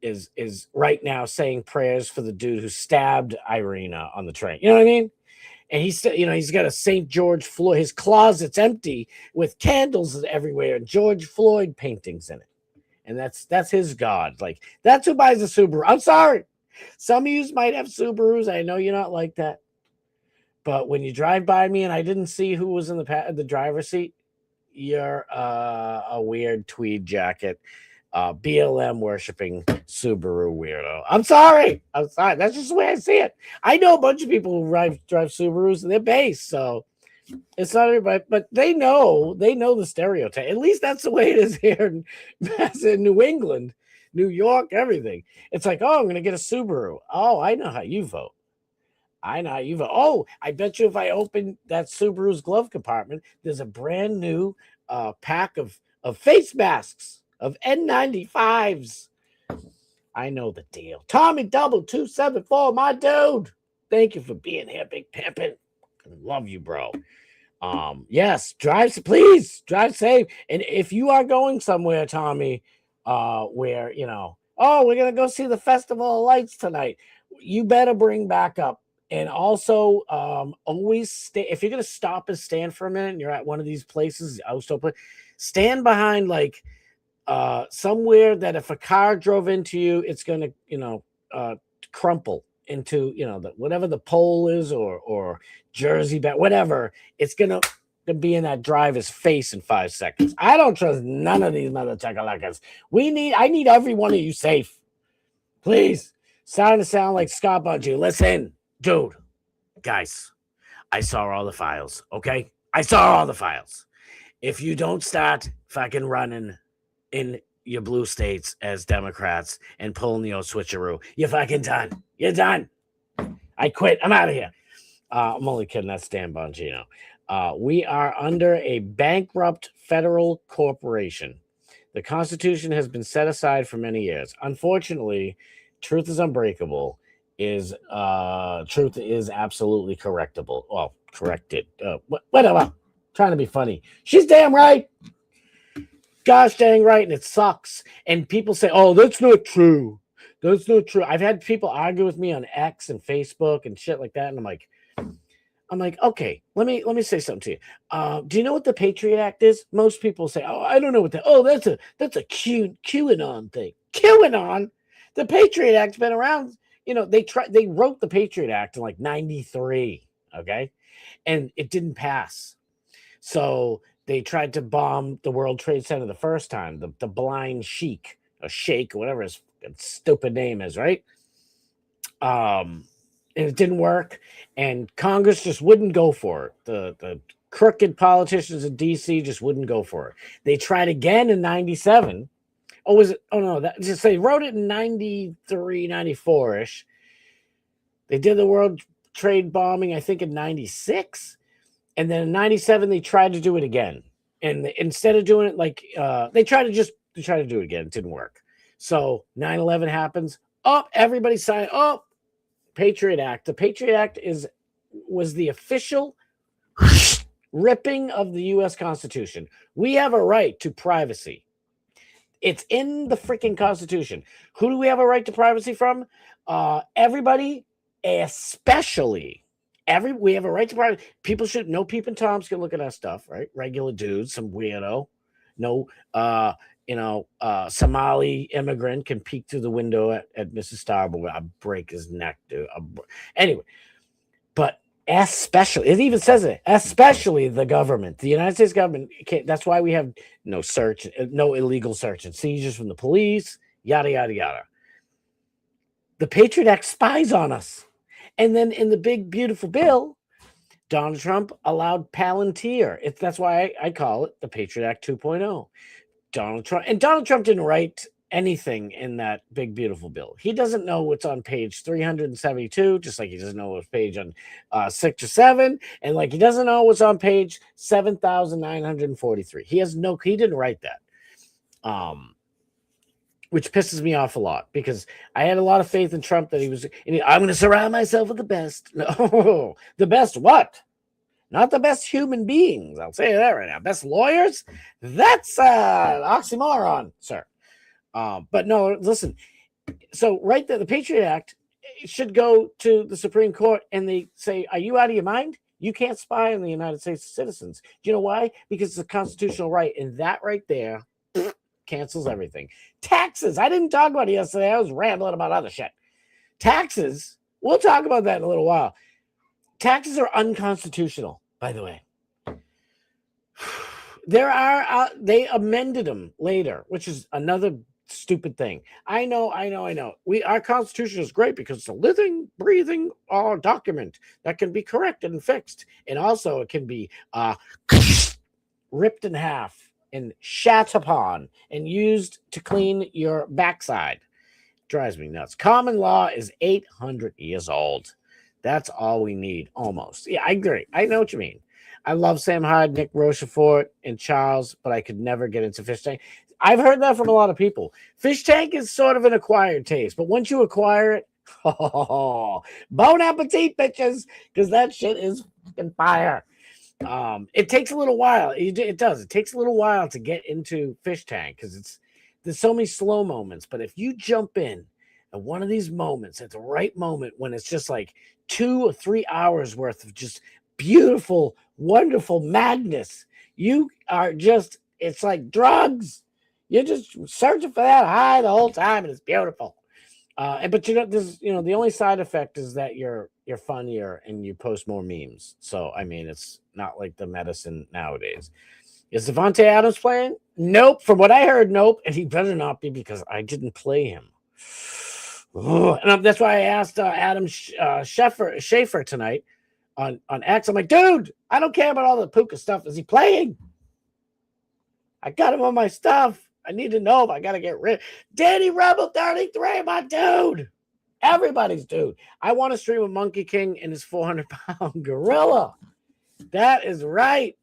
is right now saying prayers for the dude who stabbed Irina on the train. You know what I mean? And he's got a St. George Floyd. His closet's empty with candles everywhere and George Floyd paintings in it. And that's his God. Like, that's who buys a Subaru. I'm sorry. Some of you might have Subarus. I know you're not like that. But when you drive by me and I didn't see who was in the driver's seat, you're a weird tweed jacket. BLM worshiping Subaru weirdo. I'm sorry. That's just the way I see it. I know a bunch of people who drive Subarus and they're based, so it's not everybody, but they know the stereotype. At least that's the way it is here in New England, New York, everything. It's like, oh, I'm gonna get a Subaru. Oh, I know how you vote. Oh, I bet you if I open that Subaru's glove compartment, there's a brand new pack of face masks. Of N95s. I know the deal. Tommy Double 274, my dude. Thank you for being here, Big Pimpin'. Love you, bro. Yes, please drive safe. And if you are going somewhere, Tommy, where we're gonna go see the Festival of Lights tonight, you better bring backup. And also, always stay. If you're gonna stop and stand for a minute, and you're at one of these places, stand behind like somewhere that if a car drove into you, it's going to, crumple into, whatever the pole is or Jersey back, whatever. It's going to be in that driver's face in 5 seconds. I don't trust none of these mother chacalakas. I need every one of you safe. Please. Starting to sound like Scott Bungie. Listen, dude, guys, I saw all the files. Okay. I saw all the files. If you don't start fucking running in your blue states as Democrats and pulling the old switcheroo, you're fucking done. You're done. I quit. I'm out of here. I'm only kidding. That's Dan Bongino. We are under a bankrupt federal corporation. The Constitution has been set aside for many years. Unfortunately, truth is unbreakable. Truth is absolutely correctable. Well, corrected. Whatever. Trying to be funny. She's damn right. Gosh dang right, and it sucks. And people say, "Oh, that's not true. That's not true." I've had people argue with me on X and Facebook and shit like that, and I'm like, okay, let me say something to you. Do you know what the Patriot Act is? Most people say, "Oh, I don't know what that." Oh, that's a QAnon thing. QAnon. The Patriot Act's been around. They wrote the Patriot Act in like '93, okay, and it didn't pass. So they tried to bomb the World Trade Center the first time, the blind sheik, or sheikh, or whatever his stupid name is, right? And it didn't work, and Congress just wouldn't go for it. The crooked politicians in DC just wouldn't go for it. They tried again in 97. Oh, was it? Oh, no, that just they wrote it in 93, 94-ish. They did the World Trade bombing, I think, in 96. And then in 97, they tried to do it again. And instead of doing it like they tried to do it again. It didn't work. So 9/11 happens. Oh, everybody signed. Oh, Patriot Act. The Patriot Act was the official ripping of the U.S. Constitution. We have a right to privacy. It's in the freaking Constitution. Who do we have a right to privacy from? Everybody, especially we have a right to privacy. People should, no peeping Toms can look at our stuff, right? Regular dudes, some weirdo, no, Somali immigrant can peek through the window at Mrs. Starboard. I'll break his neck, dude. Anyway, but especially, it even says it, especially the government, the United States government. That's why we have no illegal search and seizures from the police, yada, yada, yada. The Patriot Act spies on us. And then in the big, beautiful bill, Donald Trump allowed Palantir. That's why I call it the Patriot Act 2.0. Donald Trump didn't write anything in that big, beautiful bill. He doesn't know what's on page 372, just like he doesn't know what's page on 6 or 7, and like he doesn't know what's on page 7,943. He didn't write that. Which pisses me off a lot, because I had a lot of faith in Trump that I'm going to surround myself with the best. No, the best what? Not the best human beings. I'll say that right now. Best lawyers? That's an oxymoron, sir. But no, listen. So right there, the Patriot Act should go to the Supreme Court, and they say, are you out of your mind? You can't spy on the United States citizens. Do you know why? Because it's a constitutional right, and that right there cancels everything. Taxes. I didn't talk about it yesterday. I was rambling about other shit. Taxes. We'll talk about that in a little while. Taxes are unconstitutional, by the way. They amended them later, which is another stupid thing. I know. Our Constitution is great because it's a living, breathing document that can be corrected and fixed. And also it can be ripped in half and shat upon and used to clean your backside. Drives me nuts. Common law is 800 years old. That's all we need, almost. Yeah, I agree. I know what you mean. I love Sam Hyde, Nick Rochefort, and Charles, but I could never get into Fish Tank. I've heard that from a lot of people. Fish Tank is sort of an acquired taste, but once you acquire it, bon appetit, bitches, because that shit is fucking fire. It takes a little while. It does. It takes a little while to get into Fish Tank because there's so many slow moments. But if you jump in at one of these moments, at the right moment, when it's just like 2 or 3 hours worth of just beautiful, wonderful madness, you are just, it's like drugs. You're just searching for that high the whole time, and it's beautiful. But the only side effect is that you're funnier and you post more memes. So I mean, it's not like the medicine nowadays. Is Devontae Adams playing? Nope. From what I heard, nope. And he better not be, because I didn't play him. And that's why I asked Adam Schaefer tonight on X. I'm like, dude, I don't care about all the Puka stuff. Is he playing? I got him on my stuff. I need to know if I got to get rid. Danny Rebel 33, my dude. Everybody's dude. I want to stream a Monkey King and his 400-pound gorilla. That is right.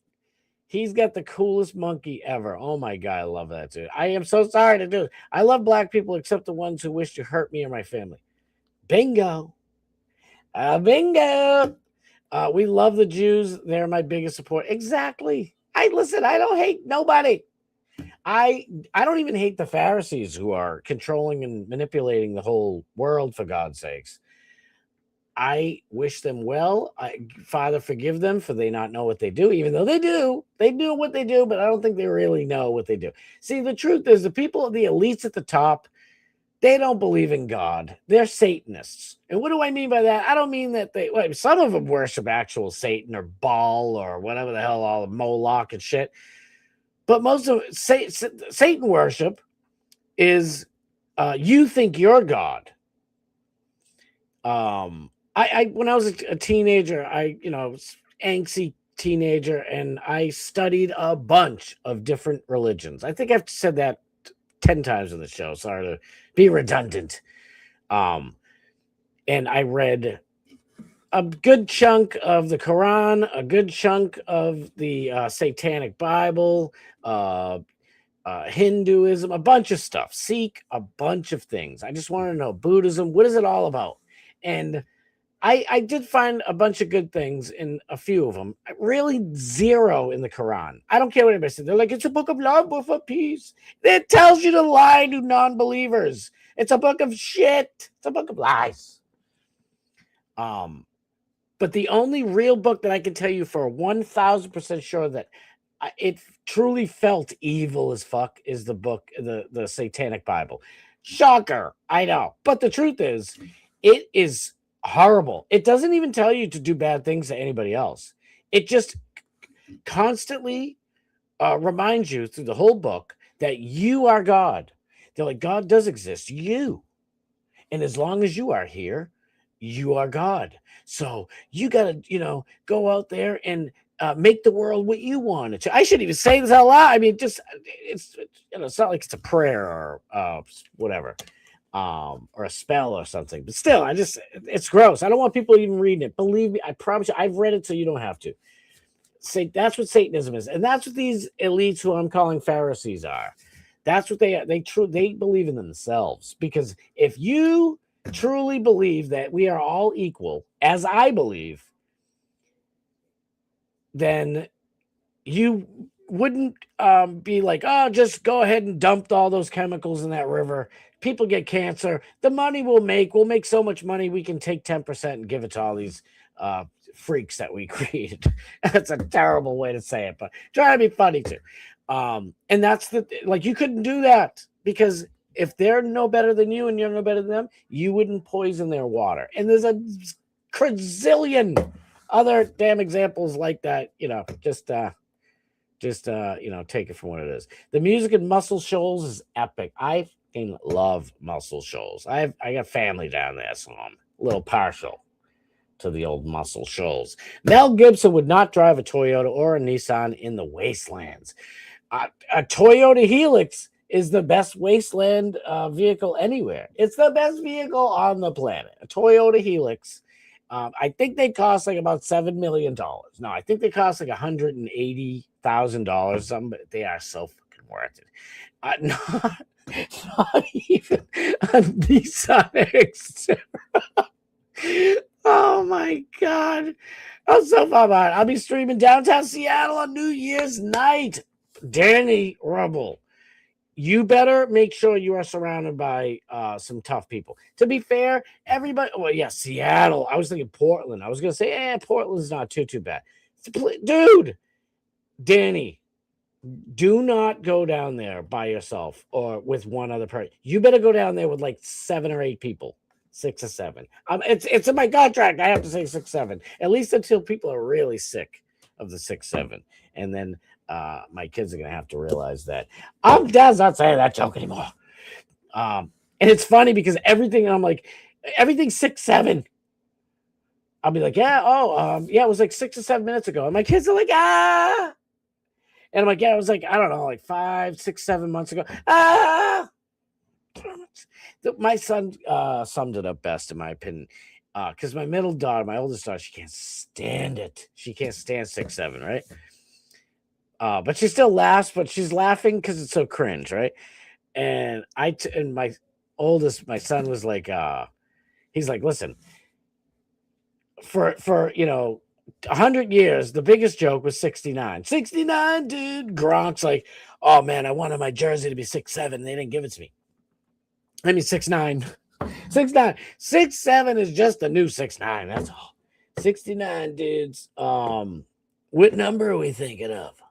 He's got the coolest monkey ever. Oh, my God. I love that, dude. I am so sorry to do it. I love black people except the ones who wish to hurt me or my family. Bingo. Bingo. We love the Jews. They're my biggest support. Exactly. I don't hate nobody. I don't even hate the Pharisees who are controlling and manipulating the whole world, for God's sakes. I wish them well. Father, forgive them, for they not know what they do, even though they do. They do what they do, but I don't think they really know what they do. See, the truth is the people, the elites at the top, they don't believe in God. They're Satanists. And what do I mean by that? I don't mean that some of them worship actual Satan or Baal or whatever the hell, all the Moloch and shit. But most of Satan worship is you think you're God. I when I was a teenager, was angsty teenager, and I studied a bunch of different religions. I think I've said that 10 times in the show. Sorry to be redundant. And I read a good chunk of the Quran, a good chunk of the Satanic Bible, Hinduism, a bunch of stuff. Sikh, a bunch of things. I just want to know Buddhism. What is it all about? And I did find a bunch of good things in a few of them. Really zero in the Quran. I don't care what anybody says. They're like, it's a book of love, book of peace. It tells you to lie to non-believers. It's a book of shit. It's a book of lies. But the only real book that I can tell you for 1,000% sure that it truly felt evil as fuck is the book, the Satanic Bible. Shocker, I know. But the truth is, it is horrible. It doesn't even tell you to do bad things to anybody else. It just constantly reminds you through the whole book that you are God. They're like, God does exist, you. And as long as you are here, you are God. So you got to, go out there and make the world what you want it to. I shouldn't even say this out loud. I mean, it's not like it's a prayer or whatever. Or a spell or something, but still, it's gross. I don't want people even reading it. Believe me, I promise you, I've read it so you don't have to. That's what Satanism is, and that's what these elites who I'm calling Pharisees are. That's what they are. They believe in themselves, because if you truly believe that we are all equal, as I believe, then you wouldn't be like, oh, just go ahead and dump all those chemicals in that river. People get cancer. The money we'll make so much money, we can take 10% and give it to all these freaks that we created. That's a terrible way to say it, but try to be funny too. And that's you couldn't do that, because if they're no better than you and you're no better than them, you wouldn't poison their water. And there's a quadrillion other damn examples like that, just take it for what it is. The music in Muscle Shoals is epic. I love Muscle Shoals. I got family down there, so I'm a little partial to the old Muscle Shoals. Mel Gibson would not drive a Toyota or a Nissan in the wastelands. A Toyota Helix is the best wasteland vehicle anywhere. It's the best vehicle on the planet. A Toyota Helix. I think they cost like about $7 million. No, I think they cost like $180,000 something, but they are so fucking worth it. Not even a Nissan Xterra. Oh my God. I'm so far behind. I'll be streaming downtown Seattle on New Year's night. Danny Rubble. You better make sure you are surrounded by some tough people. To be fair, everybody, Seattle. I was thinking Portland. I was going to say, Portland's not too bad. Dude, Danny, do not go down there by yourself or with one other person. You better go down there with like 7 or 8 people, 6 or 7. It's in my contract. I have to say 6, 7, at least until people are really sick of the 6, 7. And then my kids are going to have to realize that Dad's not saying that joke anymore. And it's funny because everything's 6, 7. I'll be like, it was like 6 or 7 minutes ago. And my kids are like, ah. And I'm like, it was like, I don't know, like 5, 6, 7 months ago. Ah. My son summed it up best, in my opinion. Because my middle daughter, my oldest daughter, she can't stand it. She can't stand 6, 7, right? But she still laughs, but she's laughing because it's so cringe, right? And my son was like, he's like, listen, for 100 years, the biggest joke was 69. 69, dude. Gronk's like, oh man, I wanted my jersey to be 6, 7. They didn't give it to me. I mean 6, 9. 6, 9. 6, 7 is just the new 6, 9. That's all. 69 dudes. What number are we thinking of?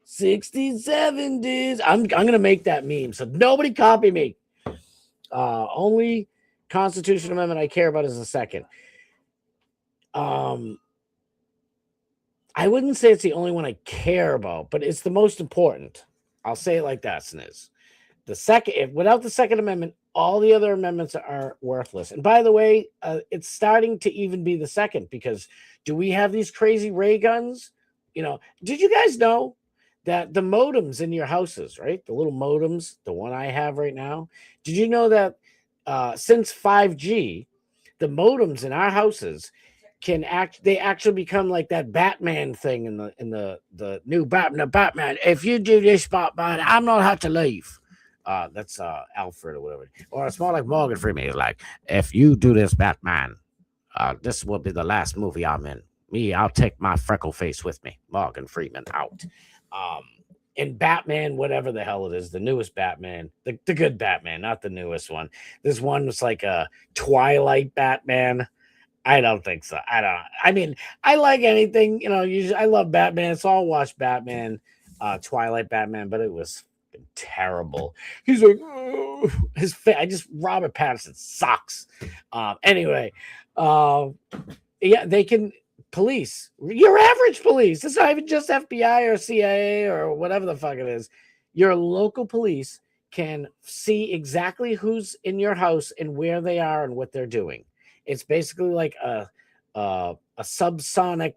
67 dudes. I'm gonna make that meme, so nobody copy me. Only Constitution Amendment I care about is the second. I wouldn't say it's the only one I care about, but it's the most important. I'll say it like that, Sniz. The second, without the Second Amendment, all the other amendments are worthless. And by the way, it's starting to even be the second, because do we have these crazy ray guns? Did you guys know that the modems in your houses, right? The little modems, the one I have right now. Did you know that since 5G, the modems in our houses they actually become like that Batman thing in the new Batman. If you do this, Batman, I'm not have to leave. That's Alfred or whatever. Or it's more like Morgan Freeman. He's like, if you do this, Batman, this will be the last movie I'm in. I'll take my freckle face with me. Morgan Freeman out. In Batman, whatever the hell it is, the newest Batman, the good Batman, not the newest one. This one was like a Twilight Batman. I don't think so. I mean, I like anything, usually I love Batman, so I'll watch Batman, Twilight Batman, but it was terrible. He's like, oh, his face, Robert Pattinson sucks. Anyway, yeah, they can police, your average police. It's not even just FBI or CIA or whatever the fuck it is. Your local police can see exactly who's in your house and where they are and what they're doing. It's basically like a subsonic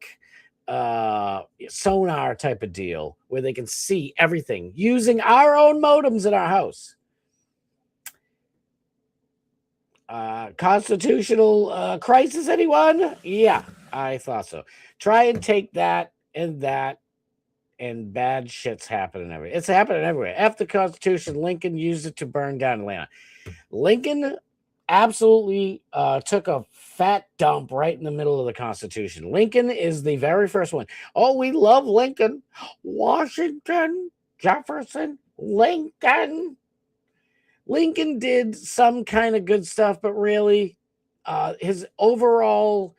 sonar type of deal where they can see everything using our own modems in our house. Constitutional crisis, anyone? Yeah, I thought so. Try and take that, and bad shit's happening everywhere. It's happening everywhere. After the Constitution, Lincoln used it to burn down Atlanta. Lincoln absolutely took a fat dump right in the middle of the Constitution. Lincoln is the very first one. Oh, we love Lincoln. Washington, Jefferson, Lincoln. Lincoln did some kind of good stuff, but really his overall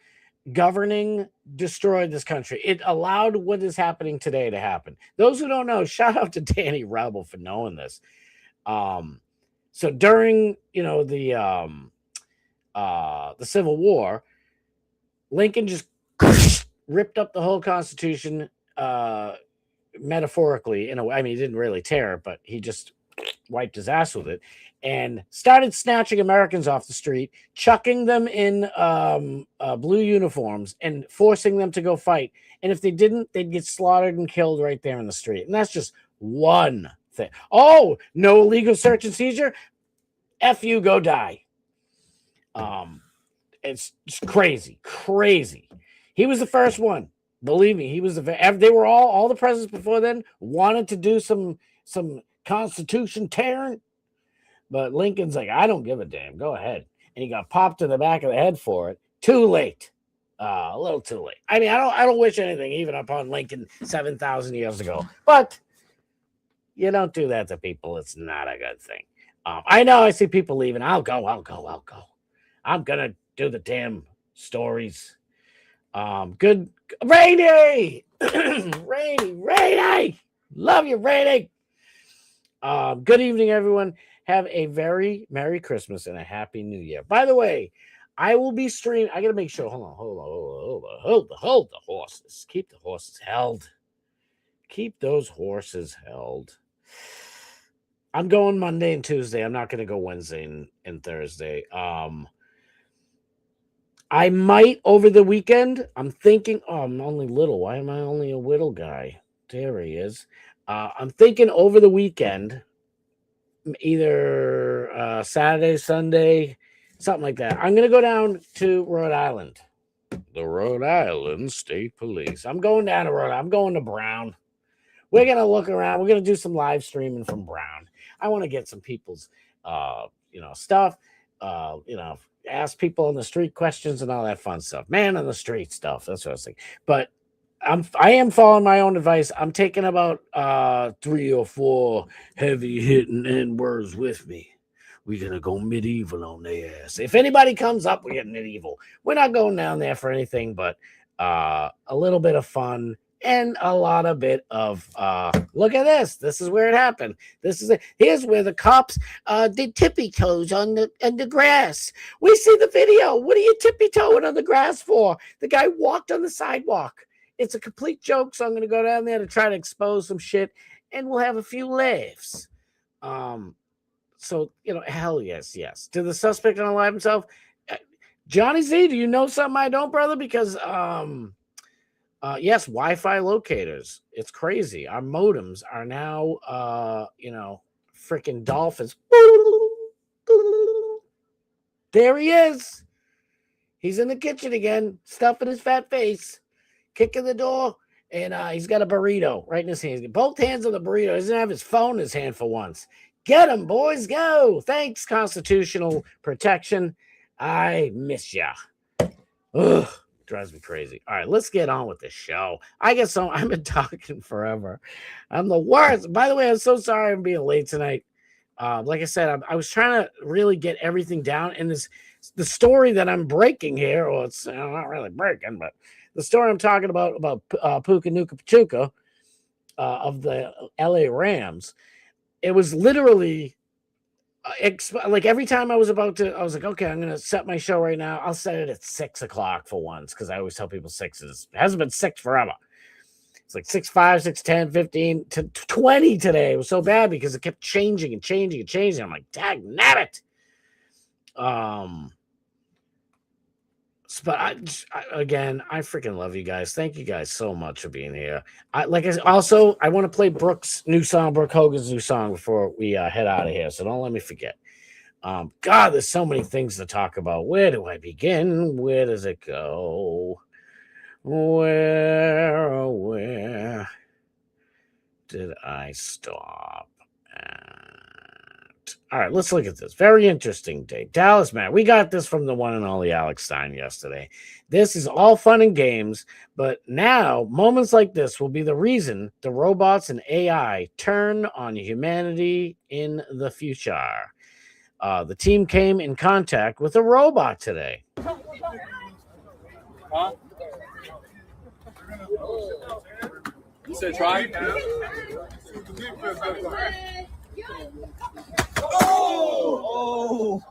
governing destroyed this country. It allowed what is happening today to happen. Those who don't know, shout out to Danny Rebel for knowing this. So during, the Civil War, Lincoln just ripped up the whole Constitution, metaphorically. He didn't really tear it, but he just wiped his ass with it and started snatching Americans off the street, chucking them in blue uniforms and forcing them to go fight. And if they didn't, they'd get slaughtered and killed right there in the street. And that's just one thing. Oh, no illegal search and seizure? F you, go die. It's just crazy. He was the first one. Believe me, he was they were all the presidents before then wanted to do some Constitution tearing, but Lincoln's like, I don't give a damn. Go ahead. And he got popped in the back of the head for it. Too late. A little too late. I don't wish anything even upon Lincoln 7,000 years ago, but you don't do that to people. It's not a good thing. I know I see people leaving. I'll go. I'm going to do the damn stories. Good. Rainy. Rainy. Love you, Rainy. Good evening, everyone. Have a very Merry Christmas and a Happy New Year. By the way, I will be streaming. I got to make sure. Hold on. Hold the horses. Keep the horses held. Keep those horses held. I'm going Monday and Tuesday. I'm not going to go Wednesday and Thursday. I might over the weekend. I'm thinking, I'm only little. Why am I only a little guy? There he is. I'm thinking over the weekend, either Saturday, Sunday, something like that. I'm going to go down to Rhode Island. The Rhode Island State Police. I'm going down to Rhode Island. I'm going to Brown. We're going to look around. We're going to do some live streaming from Brown. I want to get some people's, stuff, ask people on the street questions and all that fun stuff. Man on the street stuff. That's what I was thinking. But I am following my own advice. I'm taking about 3 or 4 heavy hitting N-words with me. We're going to go medieval on their ass. If anybody comes up, we're getting medieval. We're not going down there for anything but a little bit of fun, and a lot of bit of look at this. This is where it happened. This is it. Here's where the cops did tippy toes on the grass. We see the video. What are you tippy toeing on the grass for? The guy walked on the sidewalk. It's a complete joke, so I'm gonna go down there to try to expose some shit, and we'll have a few laughs. So hell yes. Did the suspect unalive himself? Johnny Z, do you know something I don't, brother? Because yes, Wi-Fi locators. It's crazy. Our modems are now freaking dolphins. There he is. He's in the kitchen again, stuffing his fat face, kicking the door, and he's got a burrito right in his hands. Both hands on the burrito. He doesn't have his phone in his hand for once. Get him, boys, go. Thanks, constitutional protection. I miss ya. Ugh, drives me crazy. All right, let's get on with the show. I guess so. I've been talking forever. I'm the worst. By the way, I'm so sorry I'm being late tonight. Like I said, I was trying to really get everything down. And the story that I'm breaking here, or it's not really breaking, but the story I'm talking about Puka Nacua of the LA Rams, it was literally like every time I was like, okay, I'm going to set my show right now. I'll set it at 6 o'clock for once, because I always tell people 6 it hasn't been 6 forever. It's like 6:05, 6:10, 15 to 20 today. It was so bad because it kept changing and changing and changing. I'm like, dag nabbit. But I freaking love you guys. Thank you guys so much for being here. I want to play Brooks' new song, Brooke Hogan's new song, before we head out of here. So don't let me forget. God, there's so many things to talk about. Where do I begin? Where does it go? Where did I stop at? All right, let's look at this. Very interesting day. Dallas, man, we got this from the one and only Alex Stein yesterday. This is all fun and games, but now moments like this will be the reason the robots and AI turn on humanity in the future. The team came in contact with a robot today. Huh? You said try? Oh!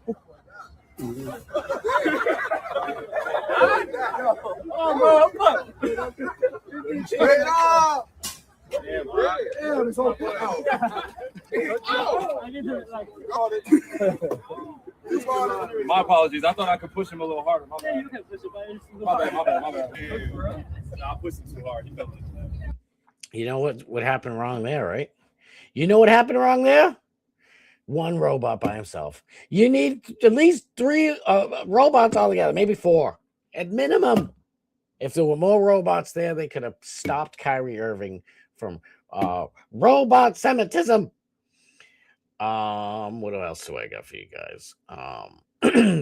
My apologies. I thought I could push him a little harder. My bad. Yeah, you can push it, my bad. I'll push him too hard. You know what happened wrong there, right? You know what happened wrong there? One robot by himself. You need at least 3 robots altogether, maybe 4 at minimum. If there were more robots there, they could have stopped Kyrie Irving from robot Semitism. What else do I got for you guys?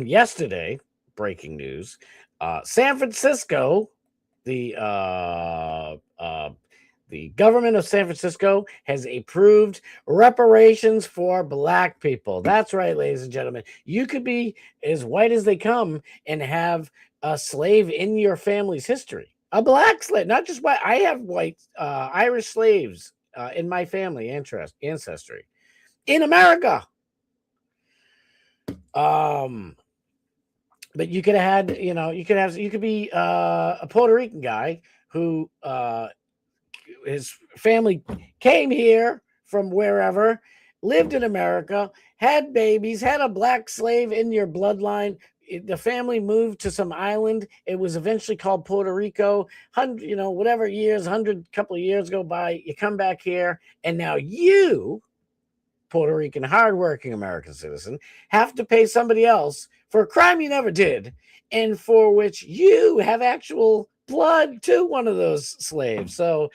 Yesterday, breaking news, San Francisco, the government of San Francisco has approved reparations for Black people. That's right, ladies and gentlemen. You could be as white as they come and have a slave in your family's history. A Black slave, not just white. I have white Irish slaves in my family ancestry in America. But you could have had, you could be a Puerto Rican guy who his family came here from wherever, lived in America, had babies, had a Black slave in your bloodline. The family moved to some island. It was eventually called Puerto Rico. Whatever years, couple of years go by, you come back here, and now you, Puerto Rican, hardworking American citizen, have to pay somebody else for a crime you never did, and for which you have actual blood to one of those slaves. So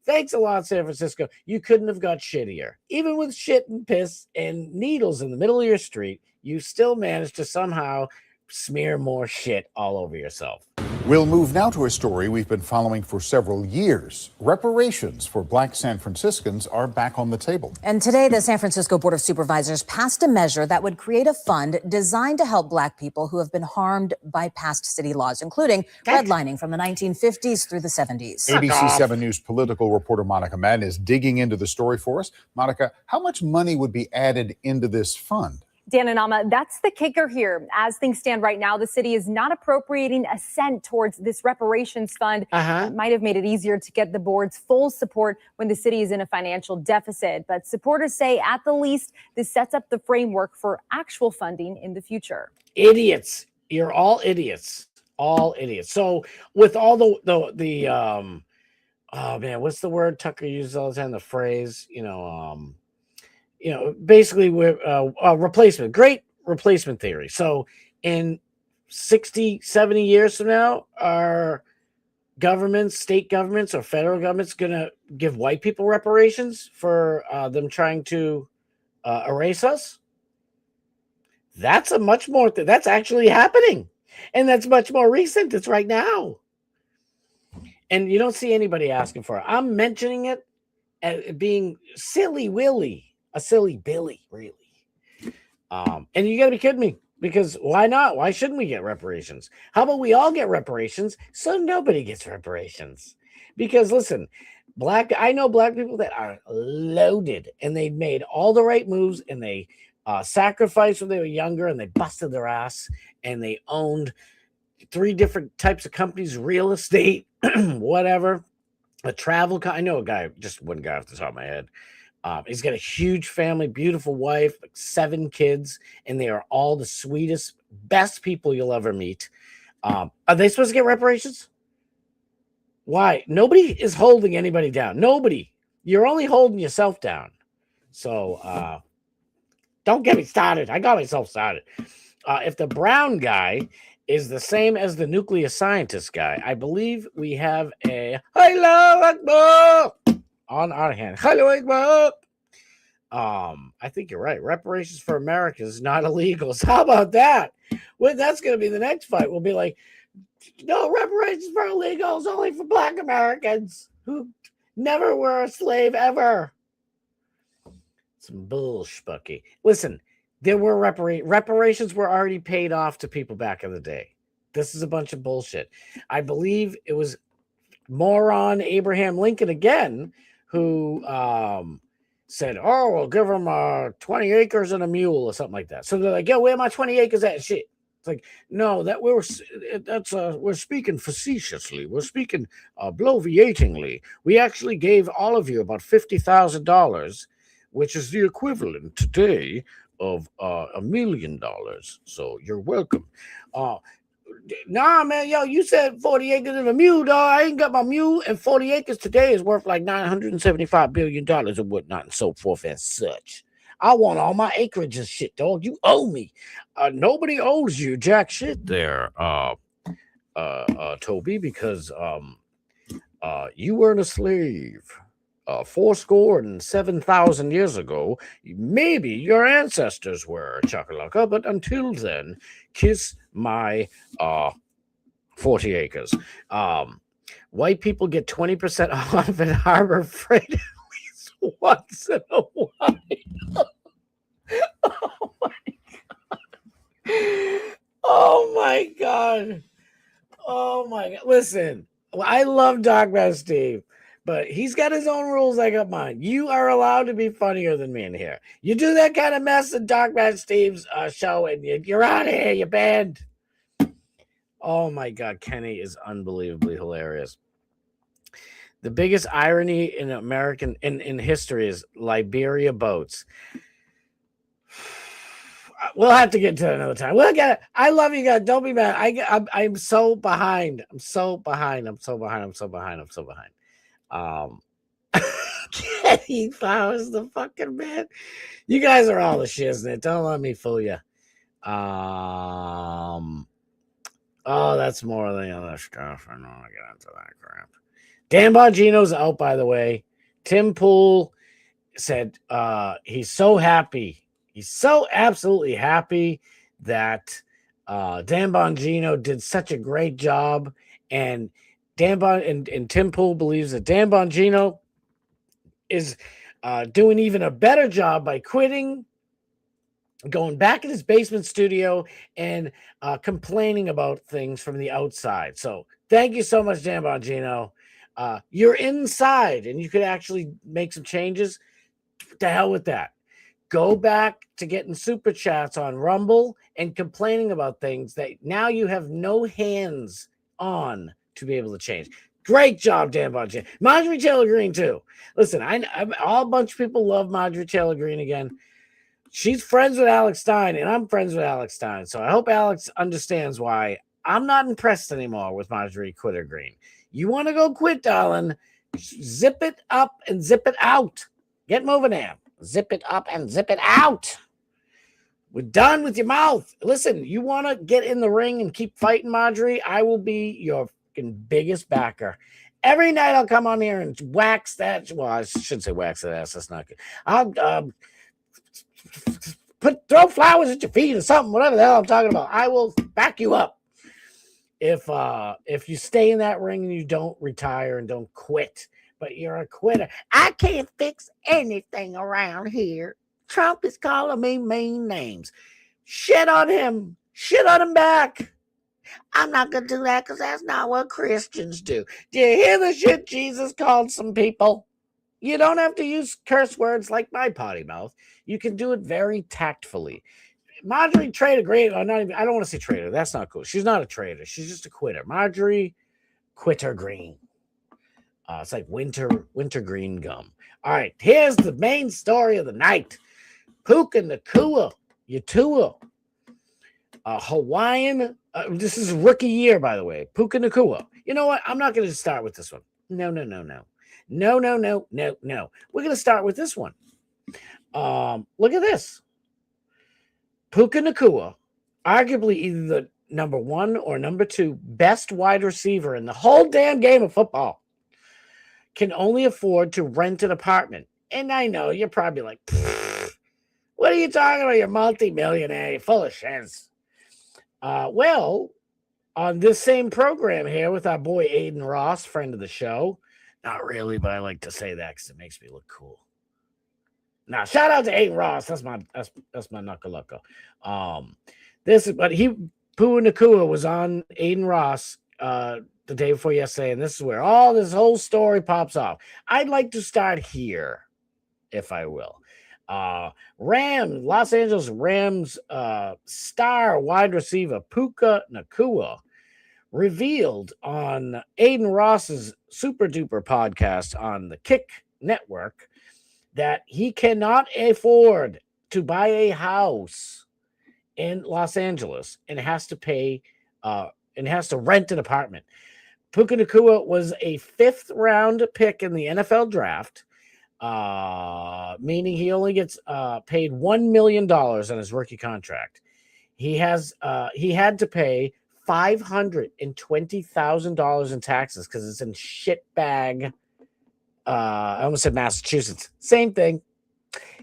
thanks a lot, San Francisco. You couldn't have got shittier. Even with shit and piss and needles in the middle of your street, you still managed to somehow smear more shit all over yourself. We'll move now to a story we've been following for several years. Reparations for Black San Franciscans are back on the table. And today, the San Francisco Board of Supervisors passed a measure that would create a fund designed to help Black people who have been harmed by past city laws, including redlining from the 1950s through the 70s. ABC 7 News political reporter Monica Madden is digging into the story for us. Monica, how much money would be added into this fund? Dan and Alma, that's the kicker here. As things stand right now, the city is not appropriating a cent towards this reparations fund. It might have made it easier to get the board's full support when the city is in a financial deficit. But supporters say at the least, this sets up the framework for actual funding in the future. Idiots. You're all idiots. All idiots. So with all oh man, what's the word Tucker uses all the time? The phrase, basically we're replacement, great replacement theory. So in 60, 70 years from now, are governments, state governments or federal governments going to give white people reparations for them trying to erase us? That's a much more, that's actually happening. And that's much more recent. It's right now. And you don't see anybody asking for it. I'm mentioning it as being silly Willy. A silly Billy, really. And you gotta be kidding me, because why not? Why shouldn't we get reparations? How about we all get reparations so nobody gets reparations? Because listen, I know Black people that are loaded and they made all the right moves and they sacrificed when they were younger and they busted their ass and they owned 3 different types of companies, real estate, whatever, a travel. I know a guy, just one guy off the top of my head. He's got a huge family, beautiful wife, like 7 kids, and they are all the sweetest, best people you'll ever meet. Are they supposed to get reparations? Why? Nobody is holding anybody down. Nobody. You're only holding yourself down. So don't get me started. I got myself started. If the brown guy is the same as the nuclear scientist guy, I believe we have a hello Akbar on our hand. Hello Akbar. I think you're right. Reparations for America is not illegal. So how about that? Well, that's going to be the next fight. We'll be like, no, reparations for illegals, only for Black Americans who never were a slave ever. Some bullshbucky. Listen, there were reparations were already paid off to people back in the day. This is a bunch of bullshit. I believe it was moron Abraham Lincoln again who said, oh, we'll give them 20 acres and a mule or something like that. So they're like, yo, where are my 20 acres at? Shit. It's like, no, we're speaking facetiously. We're speaking bloviatingly. We actually gave all of you about $50,000, which is the equivalent today of $1 million. So you're welcome. Nah, man, yo, you said 40 acres and a mule, dog. I ain't got my mule, and 40 acres today is worth like $975 billion and whatnot and so forth and such. I want all my acreage and shit, dog. You owe me. Nobody owes you jack shit there, Toby, because you weren't a slave. 7,000 years ago, maybe your ancestors were, chakalaka, but until then, kiss my 40 acres. White people get 20% off at Harbor Freight at least once in a while. Oh my God. Oh my God. Listen, I love Dogman Steve, but he's got his own rules. I got mine. You are allowed to be funnier than me in here. You do that kind of mess in Dogman Steve's show, and you're out of here. You're banned. Oh my God, Kenny is unbelievably hilarious. The biggest irony in American in history is Liberia boats. We'll have to get to it another time. We'll get it. I love you guys. Don't be mad. I'm so behind. I'm so behind. Kenny Flowers, the fucking man. You guys are all the shiznit. Don't let me fool you. Oh, that's more than the other stuff. I don't want to get into that crap. Dan Bongino's out, by the way. Tim Pool said he's so happy. He's so absolutely happy that Dan Bongino did such a great job And and Tim Pool believes that Dan Bongino is doing even a better job by quitting, going back in his basement studio, and complaining about things from the outside. So thank you so much, Dan Bongino. You're inside and you could actually make some changes. To hell with that. Go back to getting super chats on Rumble and complaining about things that now you have no hands on to be able to change. Great job, Dan Bongino. Marjorie Taylor Greene, too. Listen, I'm a bunch of people love Marjorie Taylor Greene again. She's friends with Alex Stein, and I'm friends with Alex Stein. So I hope Alex understands why I'm not impressed anymore with Marjorie Quitter Greene. You want to go quit, darling? Zip it up and zip it out. Get moving there. Zip it up and zip it out. We're done with your mouth. Listen, you want to get in the ring and keep fighting, Marjorie? I will be your biggest backer. Every night I'll come on here and wax that. Well, I should say wax that ass. That's not good. I'll throw flowers at your feet or something, whatever the hell I'm talking about. I will back you up if you stay in that ring and you don't retire and don't quit. But you're a quitter. I can't fix anything around here. Trump is calling me mean names. Shit on him. Shit on him back. I'm not going to do that because that's not what Christians do. Do you hear the shit Jesus called some people? You don't have to use curse words like my potty mouth. You can do it very tactfully. Marjorie Trader Greene, or not even, I don't want to say traitor. That's not cool. She's not a traitor. She's just a quitter. Marjorie Quitter Greene. It's like winter green gum. All right, here's the main story of the night. Puka Nacua, Yatua, Hawaiian. This is rookie year, by the way. Puka Nacua. You know what? I'm not going to start with this one. No. We're going to start with this one. Look at this. Puka Nacua, arguably either the number 1 or number 2 best wide receiver in the whole damn game of football, can only afford to rent an apartment. And I know you're probably like, what are you talking about? You're multi-millionaire. You're full of shiz. Well, on this same program here with our boy Aiden Ross, friend of the show. Not really, but I like to say that because it makes me look cool. Now, shout out to Aiden Ross. That's my knuckle-lucko. Puka Nacua was on Aiden Ross the day before yesterday, and this is where all this whole story pops off. I'd like to start here, if I will. Los Angeles Rams star wide receiver Puka Nacua revealed on Aiden Ross's Super Duper podcast on the Kick Network that he cannot afford to buy a house in Los Angeles and has to pay and has to rent an apartment. Puka Nacua was a 5th round pick in the NFL draft, meaning he only gets paid $1 million on his rookie contract. He had to pay $520,000 in taxes because it's in shitbag. I almost said Massachusetts. Same thing.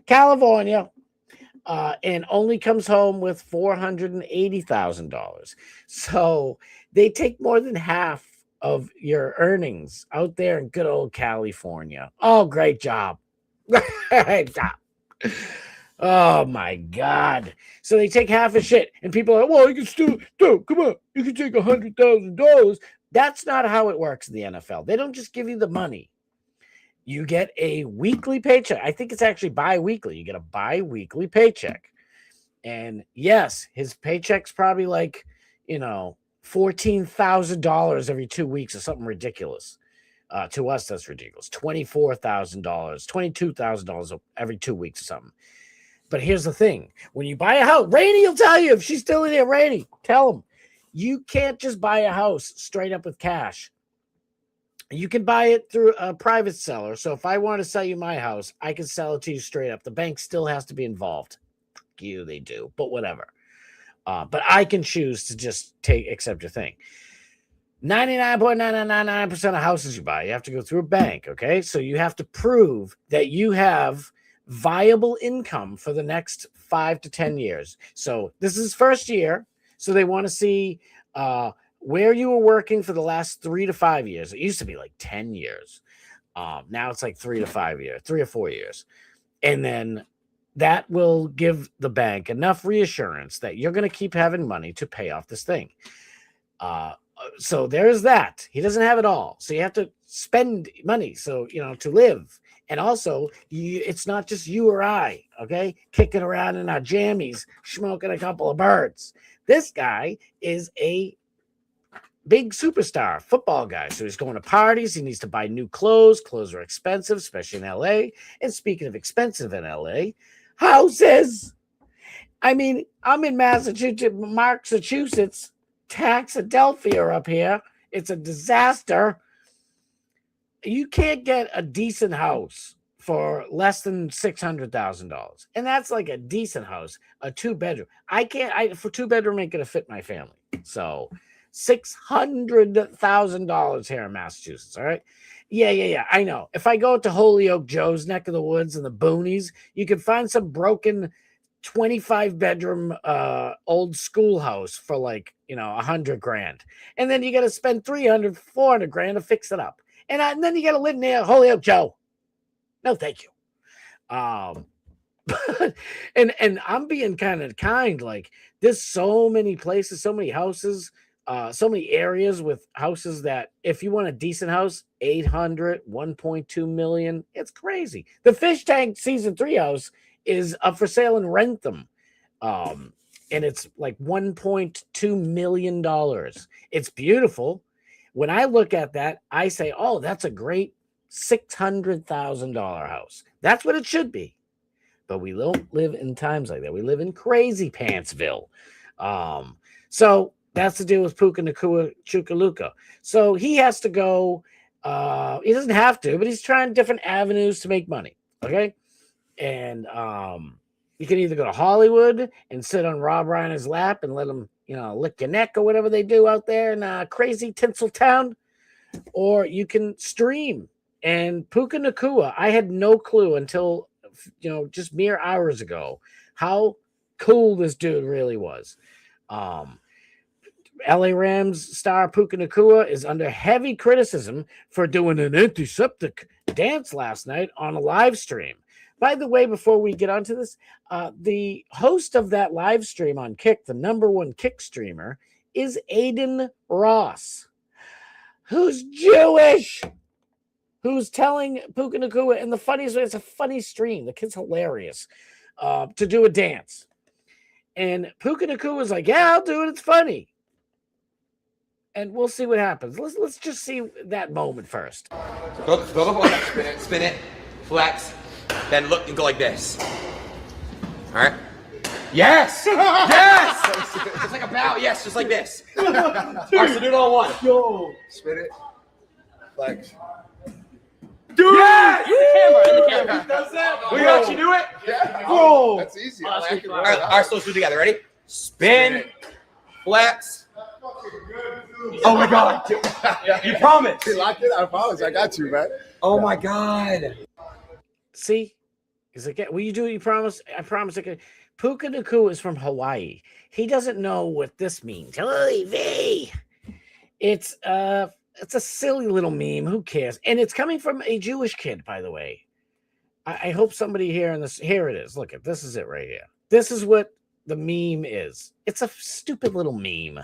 California. And only comes home with $480,000. So they take more than half of your earnings out there in good old California. Oh, great job. Great job. Oh, my God. So they take half of shit. And people are like, well, you can still, dude, come on. You can take $100,000. That's not how it works in the NFL. They don't just give you the money. You get a weekly paycheck. I think it's actually bi-weekly. You get a bi-weekly paycheck. And yes, his paycheck's probably like, $14,000 every 2 weeks or something ridiculous. To us, that's ridiculous. $24,000, $22,000 every 2 weeks or something. But here's the thing. When you buy a house, Rainey will tell you if she's still in here. Rainey, tell him. You can't just buy a house straight up with cash. You can buy it through a private seller. So if I want to sell you my house, I can sell it to you straight up. The bank still has to be involved. They do, but whatever. But I can choose to just accept your thing. 99.9999% of houses you buy, you have to go through a bank, okay? So you have to prove that you have viable income for the next 5 to 10 years. So this is first year. So they want to see where you were working for the last 3 to 5 years. It used to be like 10 years. Now it's like 3 to 5 years, 3 or 4 years. And then that will give the bank enough reassurance that you're going to keep having money to pay off this thing. So there's that. He doesn't have it all. So you have to spend money, so, to live. And also, it's not just you or I, okay, kicking around in our jammies, smoking a couple of birds. This guy is a big superstar football guy. So he's going to parties. He needs to buy new clothes. Clothes are expensive, especially in LA. And speaking of expensive in LA, houses. I mean, I'm in Massachusetts. Taxadelphia up here. It's a disaster. You can't get a decent house for less than $600,000. And that's like a decent house, a 2-bedroom. For 2-bedroom ain't gonna fit my family. So $600,000 here in Massachusetts. All right. Yeah. I know. If I go to Holyoke Joe's neck of the woods in the boonies, you can find some broken 25-bedroom old schoolhouse for like, $100,000. And then you got to spend $300,000-$400,000 to fix it up. And then you got to live near Holyoke Joe. No, thank you. And I'm being kind of kind. Like, there's so many places, so many houses, so many areas with houses that if you want a decent house, 800, 1.2 million, it's crazy. The Fish Tank season 3 house is up for sale in Rentham. And it's like $1.2 million. It's beautiful. When I look at that, I say, oh, that's a great $600,000 house. That's what it should be. But we don't live in times like that. We live in crazy Pantsville. So that's the deal with Puka Nacua Chukaluka. So he has to go. He doesn't have to, but he's trying different avenues to make money. Okay. And you can either go to Hollywood and sit on Rob Reiner's lap and let him, lick your neck or whatever they do out there in crazy Tinseltown, or you can stream. And Puka Nacua, I had no clue until, just mere hours ago, how cool this dude really was. LA Rams star Puka Nacua is under heavy criticism for doing an antiseptic dance last night on a live stream. By the way, before we get onto this, the host of that live stream on Kick, the #1 Kick streamer, is Aiden Ross, who's Jewish, who's telling Puka Nacua in the funniest way. It's a funny stream. The kid's hilarious, to do a dance. And Puka Nacua was like, yeah, I'll do it. It's funny. And we'll see what happens. Let's just see that moment first. Go spin it, flex. Then look and go like this. All right. Yes! Yes! Just like a bow. Yes, just like this. All right, so do it all one. Yo. Spin it. Flex. Dude! Yes! In the camera. Does that? We actually do it? Yeah. Whoa. That's easy. All right, so let's do it together. Ready? Spin. Flex. Oh my God. You promised. Lock it. I promise. I got you, man. Oh my God. See? He's like, will you do what you promise? I promise. Puka Nacua is from Hawaii. He doesn't know what this means. It's a silly little meme. Who cares? And it's coming from a Jewish kid, by the way. I hope somebody here in this. Here it is. Look at this. Is it right here? This is what the meme is. It's a stupid little meme.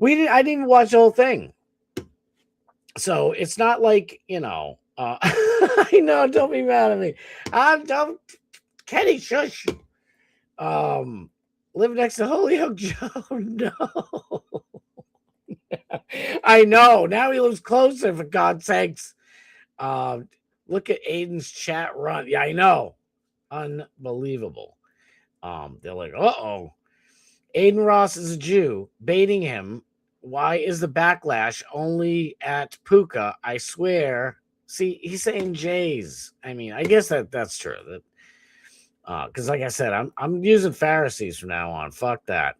I didn't even watch the whole thing. So it's not like, I know, don't be mad at me. Don't Kenny, shush. Live next to Holyoke Joe. No. I know. Now he lives closer, for God's sakes. Look at Aiden's chat run. Yeah, I know. Unbelievable. They're like, uh-oh. Aiden Ross is a Jew, baiting him. Why is the backlash only at Puka? I swear. See, he's saying Jays. I mean, I guess that's true. Because like I said, I'm using Pharisees from now on. Fuck that.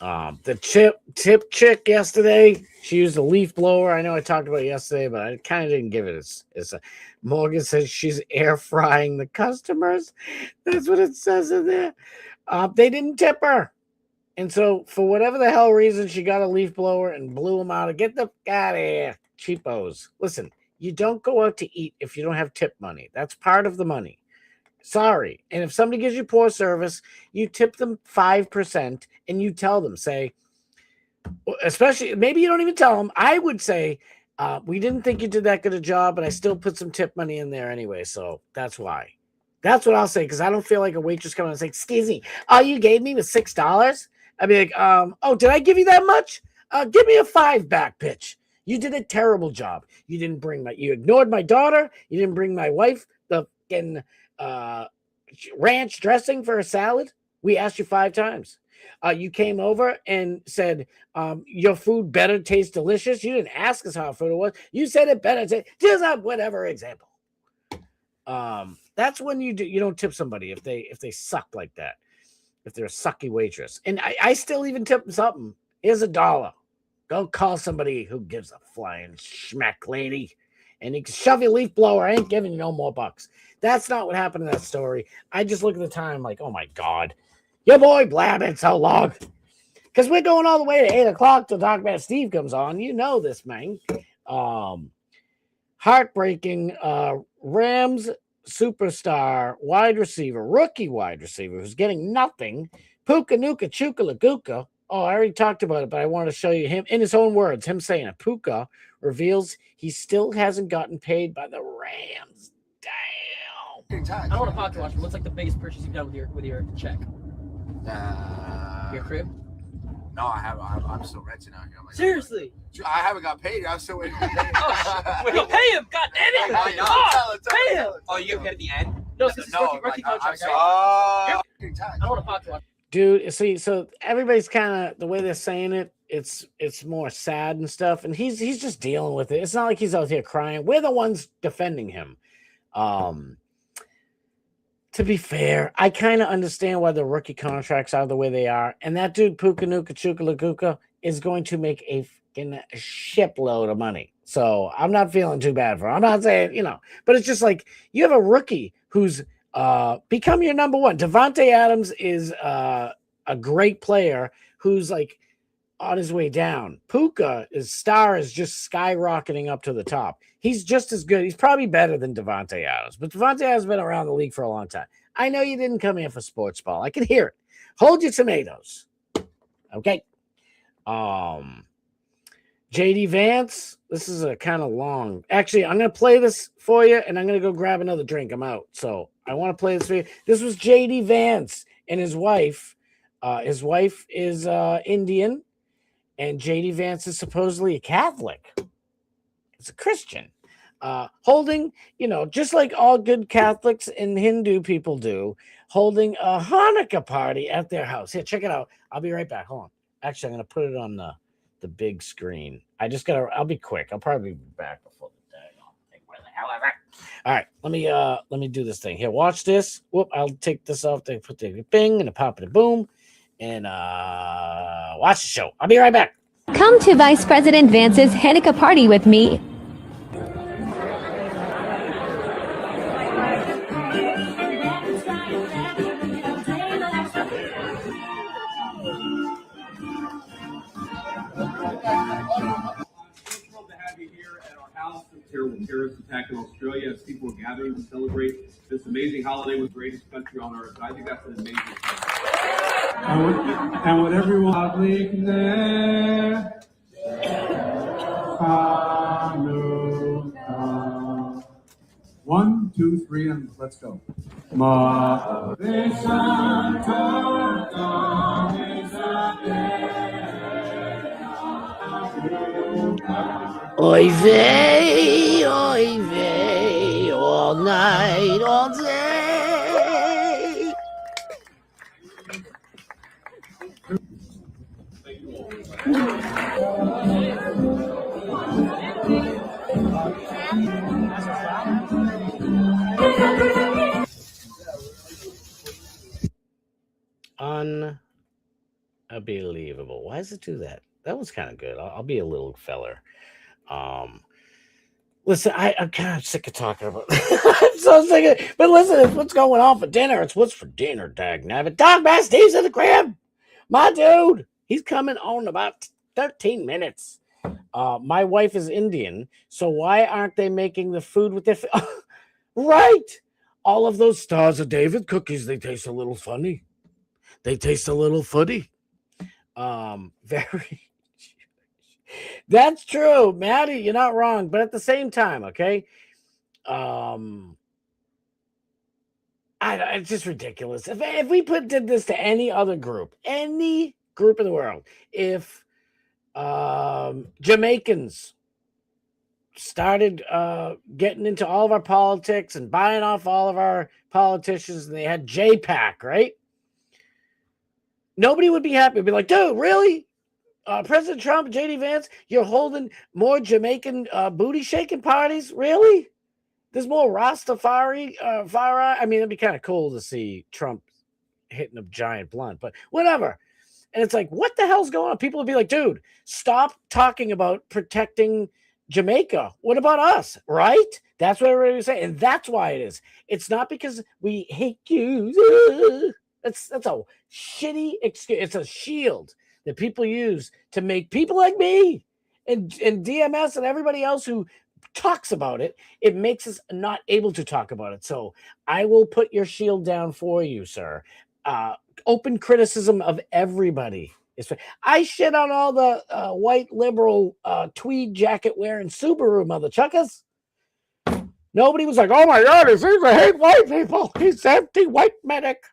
The tip chick yesterday, she used a leaf blower. I know I talked about it yesterday, but I kind of didn't give it. Morgan says she's air frying the customers. That's what it says in there. They didn't tip her. And so, for whatever the hell reason, she got a leaf blower and blew him out. Get the out of here, cheapos. Listen, you don't go out to eat if you don't have tip money. That's part of the money. Sorry. And if somebody gives you poor service, you tip them 5% and you tell them, say, especially, maybe you don't even tell them. I would say, we didn't think you did that good a job, but I still put some tip money in there anyway. So that's why. That's what I'll say, because I don't feel like a waitress coming and saying, excuse me, all you gave me was $6? I'd be like, oh, did I give you that much? Give me a 5 back, bitch. You did a terrible job. You didn't bring you ignored my daughter. You didn't bring my wife the fucking ranch dressing for a salad. We asked you 5 times. You came over and said, your food better taste delicious. You didn't ask us how food it was. You said it better taste, just whatever example. That's when you don't tip somebody if they suck like that. If they're a sucky waitress. And I still even tip them something. Here's $1. Go call somebody who gives a flying schmack, lady. And you can shove your leaf blower. I ain't giving you no more bucks. That's not what happened in that story. I just look at the time like, oh my God. Your boy blabbing so long. Because we're going all the way to 8 o'clock till Talk About Steve comes on. You know this, man. Heartbreaking Rams superstar wide receiver, rookie wide receiver, who's getting nothing. Puka Nacua Chuka Laguka. Oh, I already talked about it, but I want to show you him in his own words. Him saying it. Puka reveals he still hasn't gotten paid by the Rams. Damn. I don't want to podcast watch, but what's like the biggest purchase you've done with your check? Your crib? No, I haven't. I'm still renting out here. Seriously? I haven't got paid. I'm still waiting to pay. Wait, pay him! God damn it! Pay him! Oh, you get paid at the end? No, this is rookie contract. I don't want to podcast watch. Dude, see, so everybody's kind of the way they're saying it. It's more sad and stuff, and he's just dealing with it. It's not like he's out here crying. We're the ones defending him. To be fair, I kind of understand why the rookie contracts are the way they are, and that dude Puka Nacua Chuka Laguka is going to make a fucking shipload of money. So I'm not feeling too bad for him. I'm not saying, but it's just like you have a rookie who's become your number one. Devontae Adams is a great player who's like on his way down. Puka's star is just skyrocketing up to the top. He's just as good. He's probably better than Devontae Adams, but Devontae Adams has been around the league for a long time. I know you didn't come here for sports ball. I can hear it. Hold your tomatoes. Okay. JD Vance, this is a kind of long. Actually, I'm going to play this for you, and I'm going to go grab another drink. I'm out. So I want to play this for you. This was JD Vance and his wife. His wife is Indian, and JD Vance is supposedly a Catholic. He's a Christian. Holding, just like all good Catholics and Hindu people do, holding a Hanukkah party at their house. Here, check it out. I'll be right back. Hold on. Actually, I'm going to put it on the big screen. I'll be quick. I'll probably be back before the day. Where the hell am I? All right, let me do this thing. Here, watch this. Whoop, I'll take this off. They put the bing and a pop and a boom. And watch the show. I'll be right back. Come to Vice President Vance's Hanukkah party with me. Terrible terrorist attack in Australia as people are gathering to celebrate this amazing holiday with the greatest country on earth. I think that's an amazing thing. And with everyone, Hanukkah. 1, 2, 3, and let's go. Oy vey, all night, all day. Unbelievable. Why does it do that? That was kind of good. I'll be a little feller. Listen, I'm kind of sick of talking about I'm so sick of it. But listen, it's what's going on for dinner. It's what's for dinner, dagnabbit. Dog man, Steve's in the crib. My dude, he's coming on about 13 minutes. My wife is Indian, so why aren't they making the food with their right? All of those Stars of David cookies, they taste a little funny. They taste a little footy. Very. That's true, Maddie. You're not wrong, but at the same time, okay. It's just ridiculous. If we did this to any other group, any group in the world, if Jamaicans started getting into all of our politics and buying off all of our politicians, and they had JPAC, right? Nobody would be happy. It'd be like, dude, really? President Trump, JD Vance, you're holding more Jamaican booty shaking parties? Really? There's more Rastafari. I mean, it'd be kind of cool to see Trump hitting a giant blunt, but whatever. And it's like, what the hell's going on? People would be like, dude, stop talking about protecting Jamaica. What about us? Right? That's what everybody was saying. And that's why it is. It's not because we hate you. That's a shitty excuse. It's a shield that people use to make people like me and DMS and everybody else who talks about it, it makes us not able to talk about it. So I will put your shield down for you, sir. Open criticism of everybody. I shit on all the white liberal tweed jacket wearing Subaru mother chuckers. Nobody was like, oh my God, he seems to hate white people. He's anti-white medic.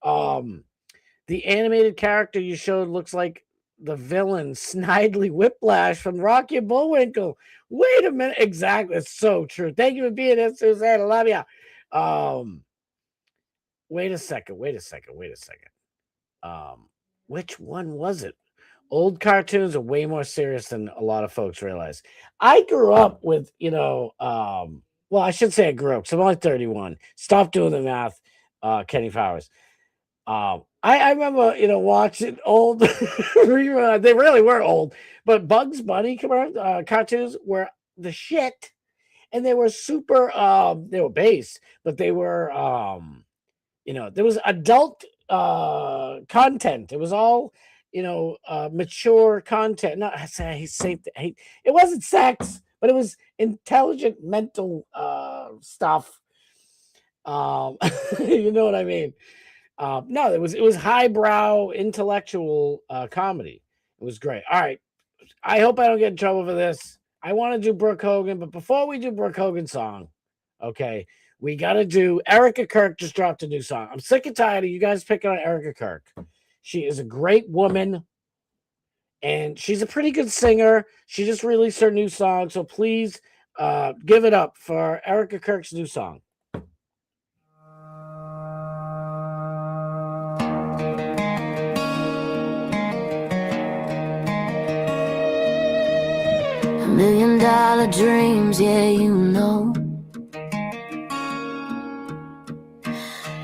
The animated character you showed looks like the villain Snidely Whiplash from Rocky and Bullwinkle. Wait a minute. Exactly. It's so true. Thank you for being here, Suzanne. I love you. Wait a second. Which one was it? Old cartoons are way more serious than a lot of folks realize. I grew up with, well, I should say I grew up because I'm only 31. Stop doing the math, Kenny Powers. I remember, watching old reruns. They really were old, but Bugs Bunny cartoons were the shit, and they were super. They were based, but they were, there was adult content. It was all, mature content. Not it wasn't sex, but it was intelligent mental stuff. You know what I mean? No, it was highbrow intellectual comedy. It was great. All right. I hope I don't get in trouble for this. I want to do Brooke Hogan, but before we do Brooke Hogan's song, okay, we got to do Erica Kirk just dropped a new song. I'm sick and tired of you guys picking on Erica Kirk. She is a great woman, and she's a pretty good singer. She just released her new song, so please give it up for Erica Kirk's new song. $1 million dreams, yeah, you know.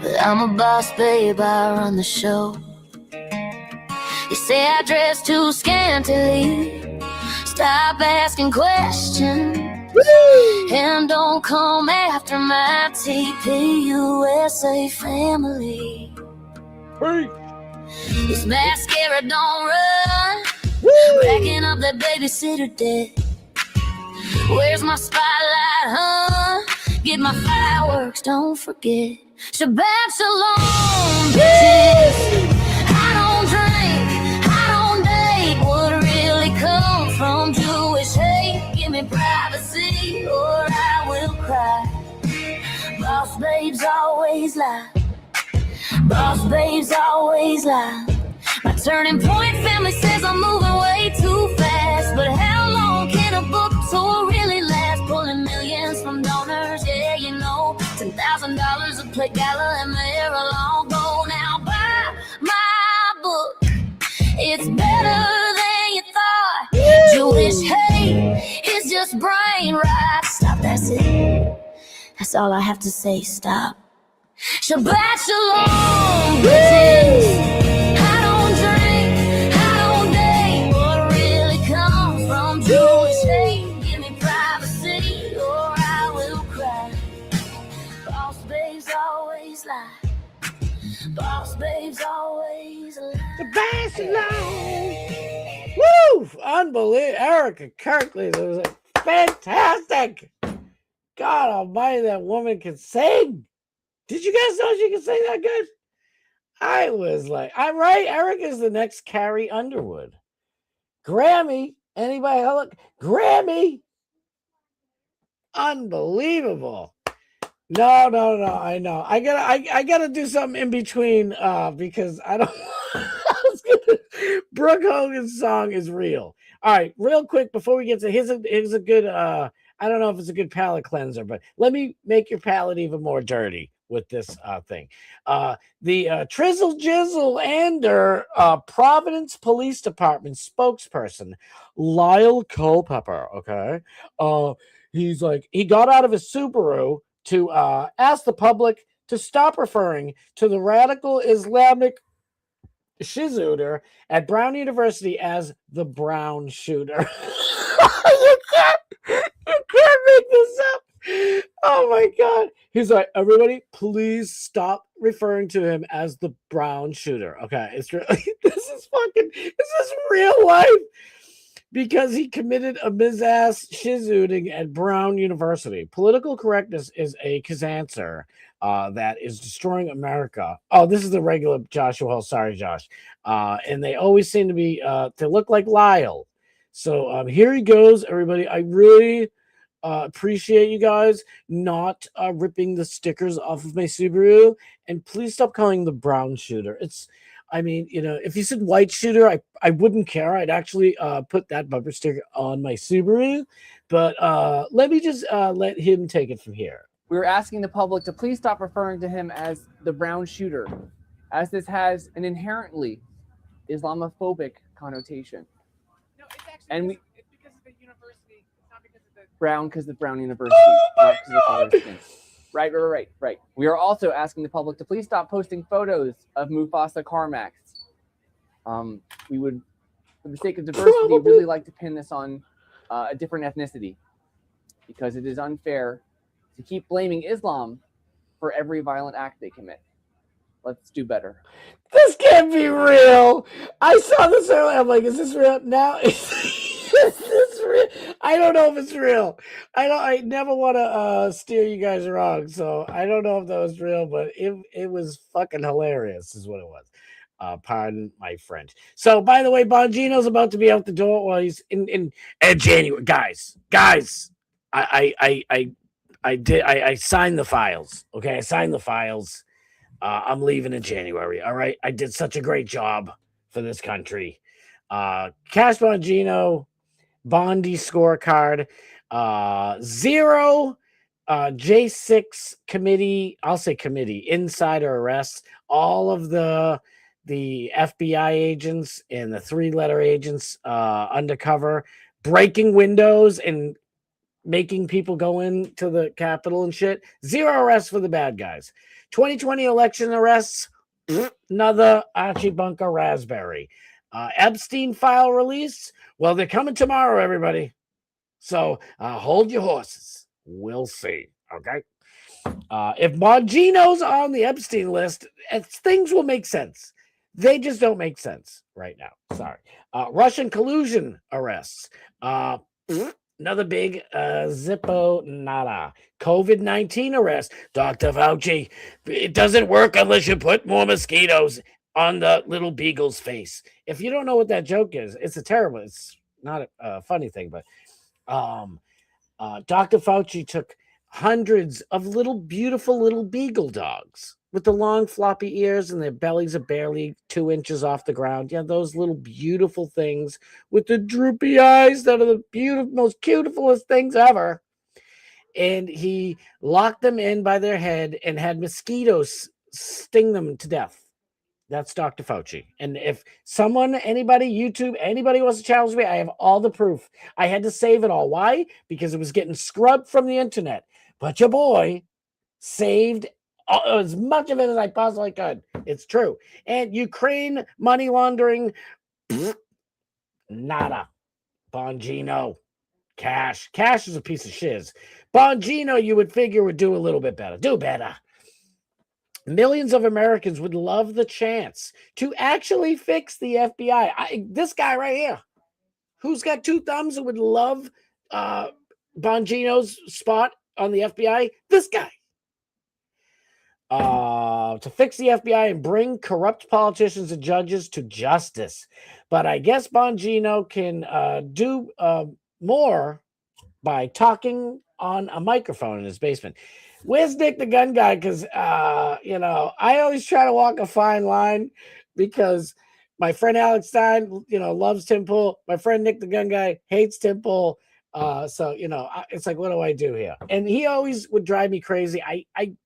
But I'm a boss, babe, I run the show. You say I dress too scantily. Stop asking questions. And don't come after my TPUSA family. This mascara don't run. Racking up that babysitter debt. Where's my spotlight, huh? Get my fireworks, don't forget. Shabbat shalom, bitches. I don't drink, I don't date. What really comes from Jewish hate? Give me privacy or I will cry. Boss babes always lie. Boss babes always lie. My turning point family says I'm moving way too fast. But how long can a book tour really last? Pulling millions from donors, yeah, you know. $10,000 a plate gala and they're long gone. Now buy my book. It's better than you thought. Jewish hate is just brain rot. Stop, that's it. That's all I have to say, stop. Shabbat shalom, bitches. Jewish hate, give me privacy or I will cry. Boss babes always lie. Boss babes always lie. Barcelona. Woo! Unbelievable. Erica Kirkley. It was fantastic. God almighty, that woman can sing. Did you guys know she can sing that good? I was like, I'm right. Erica's the next Carrie Underwood. Grammy. Anybody look? Grammy. Unbelievable. No. I know. I gotta do something in between because I don't. Brooke Hogan's song is real. All right, real quick before we get to here's a good I don't know if it's a good palate cleanser, but let me make your palate even more dirty with this thing. The Trizzle Jizzle Ander Providence Police Department spokesperson Lyle Culpepper. Okay, he's like he got out of his Subaru to ask the public to stop referring to the radical Islamic shooter at Brown University as the Brown Shooter. You can't make this up. Oh my God. He's like, everybody, please stop referring to him as the Brown Shooter. Okay, it's really this is real life. Because he committed a misass shizooting at Brown University. Political correctness is a kazanser that is destroying America. Oh, this is the regular Joshua Hall. Sorry, Josh. And they always seem to be to look like Lyle. So here he goes, everybody. I really appreciate you guys not ripping the stickers off of my Subaru. And please stop calling the Brown Shooter. I mean, if you said white shooter, I wouldn't care. I'd actually put that bumper sticker on my Subaru. But let me just let him take it from here. We're asking the public to please stop referring to him as the Brown Shooter, as this has an inherently Islamophobic connotation. No, it's actually and it's because of the university. It's not because of the Brown, because of Brown University. Not because of the color of skin. Right. We are also asking the public to please stop posting photos of Mufasa Carmax. We would, for the sake of diversity, really like to pin this on a different ethnicity because it is unfair to keep blaming Islam for every violent act they commit. Let's do better. This can't be real. I saw this earlier. I'm like, is this real? Now is this real? I don't know if it's real. I never want to steer you guys wrong, so I don't know if that was real, but it was fucking hilarious is what it was. Pardon my French. So by the way, Bongino's about to be out the door while he's in January. Guys, I signed the files. Okay, I signed the files. I'm leaving in January. All right. I did such a great job for this country. Cash Bongino, Bondi scorecard, 0 J6 committee. I'll say committee insider arrests. All of the FBI agents and the 3-letter agents undercover, breaking windows and making people go into the Capitol and shit. 0 arrests for the bad guys. 2020 election arrests, another Archie Bunker raspberry. Epstein file release, well, they're coming tomorrow, everybody. So hold your horses. We'll see, okay? If Bongino's on the Epstein list, things will make sense. They just don't make sense right now. Sorry. Russian collusion arrests. Another big Zippo nada. COVID-19 arrest. Dr. Fauci, it doesn't work unless you put more mosquitoes on the little beagle's face. If you don't know what that joke is, it's not a funny thing, but Dr. Fauci took hundreds of beautiful little beagle dogs with the long floppy ears and their bellies are barely 2 inches off the ground. Yeah, those little beautiful things with the droopy eyes that are the most beautifulest things ever. And he locked them in by their head and had mosquitoes sting them to death. That's Dr. Fauci. And if anybody, YouTube, anybody wants to challenge me, I have all the proof. I had to save it all. Why? Because it was getting scrubbed from the internet. But your boy saved as much of it as I possibly could. It's true. And Ukraine money laundering, nada. Bongino, Cash is a piece of shiz. Bongino, you would figure would do a little bit better. Do better. Millions of Americans would love the chance to actually fix the FBI. This guy right here, who's got two thumbs and would love Bongino's spot on the FBI, this guy. To fix the FBI and bring corrupt politicians and judges to justice. But I guess Bongino can do more by talking on a microphone in his basement. Where's Nick the Gun Guy? Because, I always try to walk a fine line because my friend Alex Stein, loves Tim Pool. My friend Nick the Gun Guy hates Tim Pool. So, it's like, what do I do here? And he always would drive me crazy. I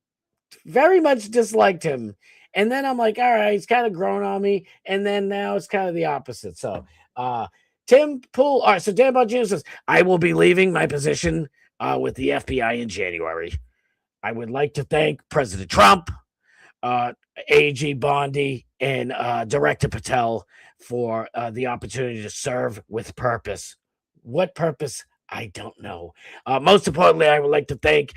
very much disliked him. And then I'm like, all right, he's kind of grown on me. And then now it's kind of the opposite. So Tim Pool. All right, so Dan Bongino says, I will be leaving my position with the FBI in January. I would like to thank President Trump, AG Bondi, and Director Patel for the opportunity to serve with purpose. What purpose? I don't know. Most importantly, I would like to thank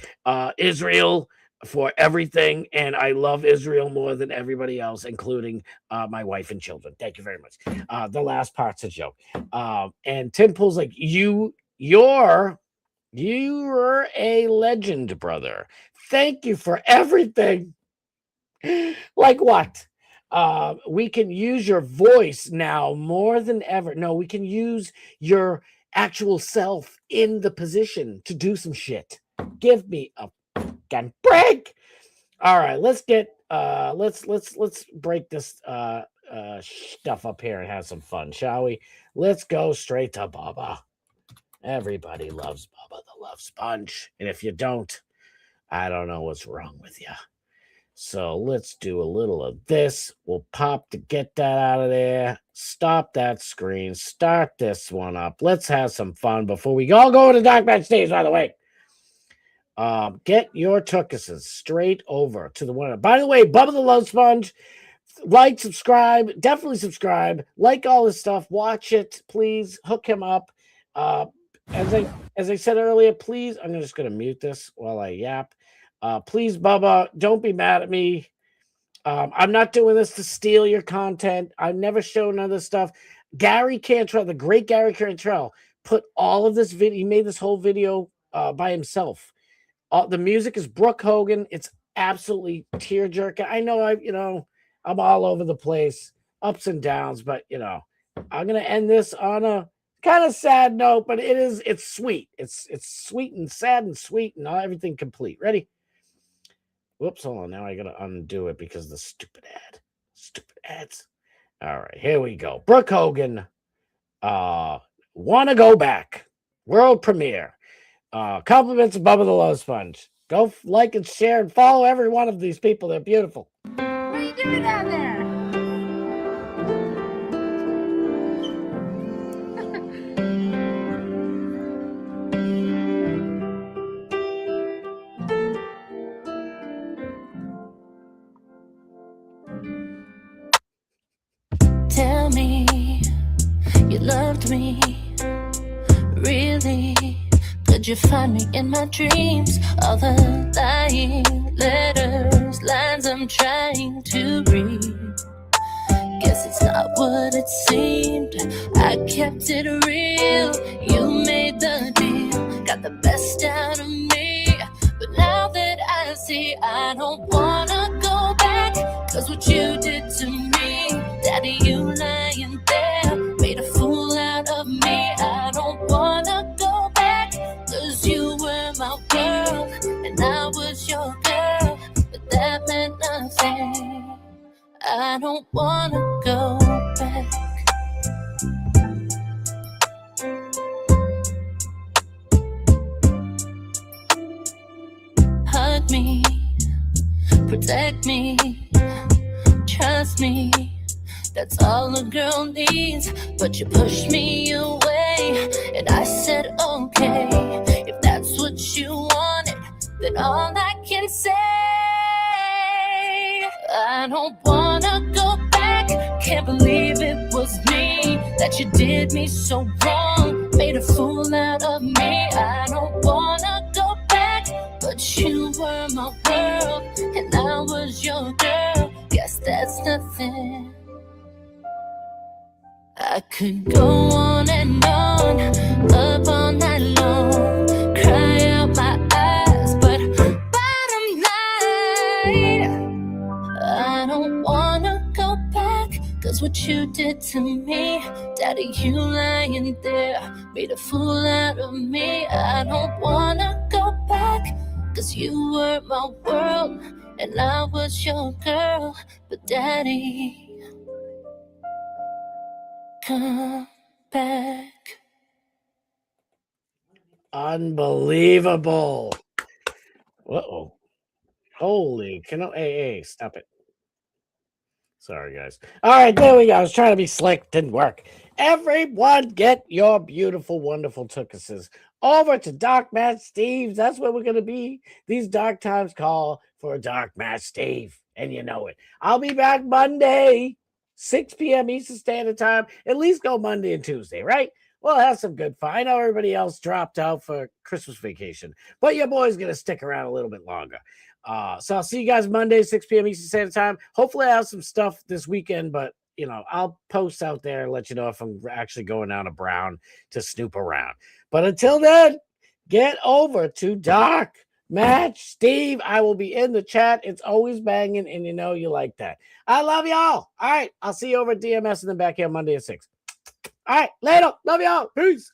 Israel for everything, and I love Israel more than everybody else, including my wife and children. Thank you very much. The last part's a joke. And Tim Pool's like, you're a legend, brother. Thank you for everything. Like what? We can use your voice now more than ever. No, we can use your actual self in the position to do some shit. Give me a fucking break. All right, let's get let's break this stuff up here and have some fun, shall we? Let's go straight to Bubba. Everybody loves Bubba the Love Sponge, and if you don't, I don't know what's wrong with you. So let's do a little of this. We'll pop to get that out of there. Stop that screen. Start this one up. Let's have some fun before we all go to Dark Match stage, by the way. Get your tuckuses straight over to the one. By the way, Bubba the Love Sponge, like, subscribe, definitely subscribe, like all this stuff, watch it, please, hook him up. As I said earlier, please, I'm just going to mute this while I yap. Please, Bubba, don't be mad at me. I'm not doing this to steal your content. I've never shown other stuff. Gary Cantrell, the great Gary Cantrell, put all of this video. He made this whole video by himself. The music is Brooke Hogan. It's absolutely tear-jerking. I know I'm all over the place, ups and downs, but I'm gonna end this on a kind of sad note, but it's sweet. It's sweet and sad and sweet and everything complete. Ready? Whoops, hold on. Now I gotta undo it because of the stupid ads. All right, here we go. Brooke Hogan, Wanna Go Back, world premiere. Compliments of Bubba the Love Sponge. Go like and share and follow every one of these people. They're beautiful. What are you doing down there? Tell me you loved me, really? Could you find me in my dreams? All the lying letters, lines I'm trying to read. Guess it's not what it seemed. I kept it real. You made the deal, got the best out of me. But now that I see, I don't wanna go back. Cause what you did to me, Daddy, you lying there, made a fool out of me. I don't wanna go back. Cause you were my world, and I was your girl. But that meant nothing. I don't wanna go back. Hug me, protect me, trust me. That's all a girl needs. But you pushed me away, and I said okay. If that's what you wanted, then all I can say, I don't wanna go back. Can't believe it was me, that you did me so wrong, made a fool out of me. I don't wanna go back, but you were my world, and I was your girl. Guess that's nothing. I could go on and on, up all night long, cry out my eyes, but bottom line, I don't wanna go back, 'cause what you did to me, daddy, you lying there, made a fool out of me. I don't wanna go back, 'cause you were my world, and I was your girl, but daddy, come back. Unbelievable. Uh-oh. Holy, hey, stop it. Sorry, guys. All right, there we go. I was trying to be slick. Didn't work. Everyone get your beautiful, wonderful tookuses over to Dark Match Steve's. That's where we're going to be. These dark times call for a Dark Match Steve, and you know it. I'll be back Monday, 6 p.m. Eastern Standard Time. At least go Monday and Tuesday, right? We'll have some good fun. I know everybody else dropped out for Christmas vacation, but your boy's going to stick around a little bit longer. So I'll see you guys Monday, 6 p.m. Eastern Standard Time. Hopefully I have some stuff this weekend, but, you know, I'll post out there and let you know if I'm actually going down to Brown to snoop around. But until then, get over to Dark Match Steve. I will be in the chat. It's always banging, and you know you like that. I love y'all. All right, I'll see you over at DMS and then back here Monday at 6. All right, later. Love y'all. Peace.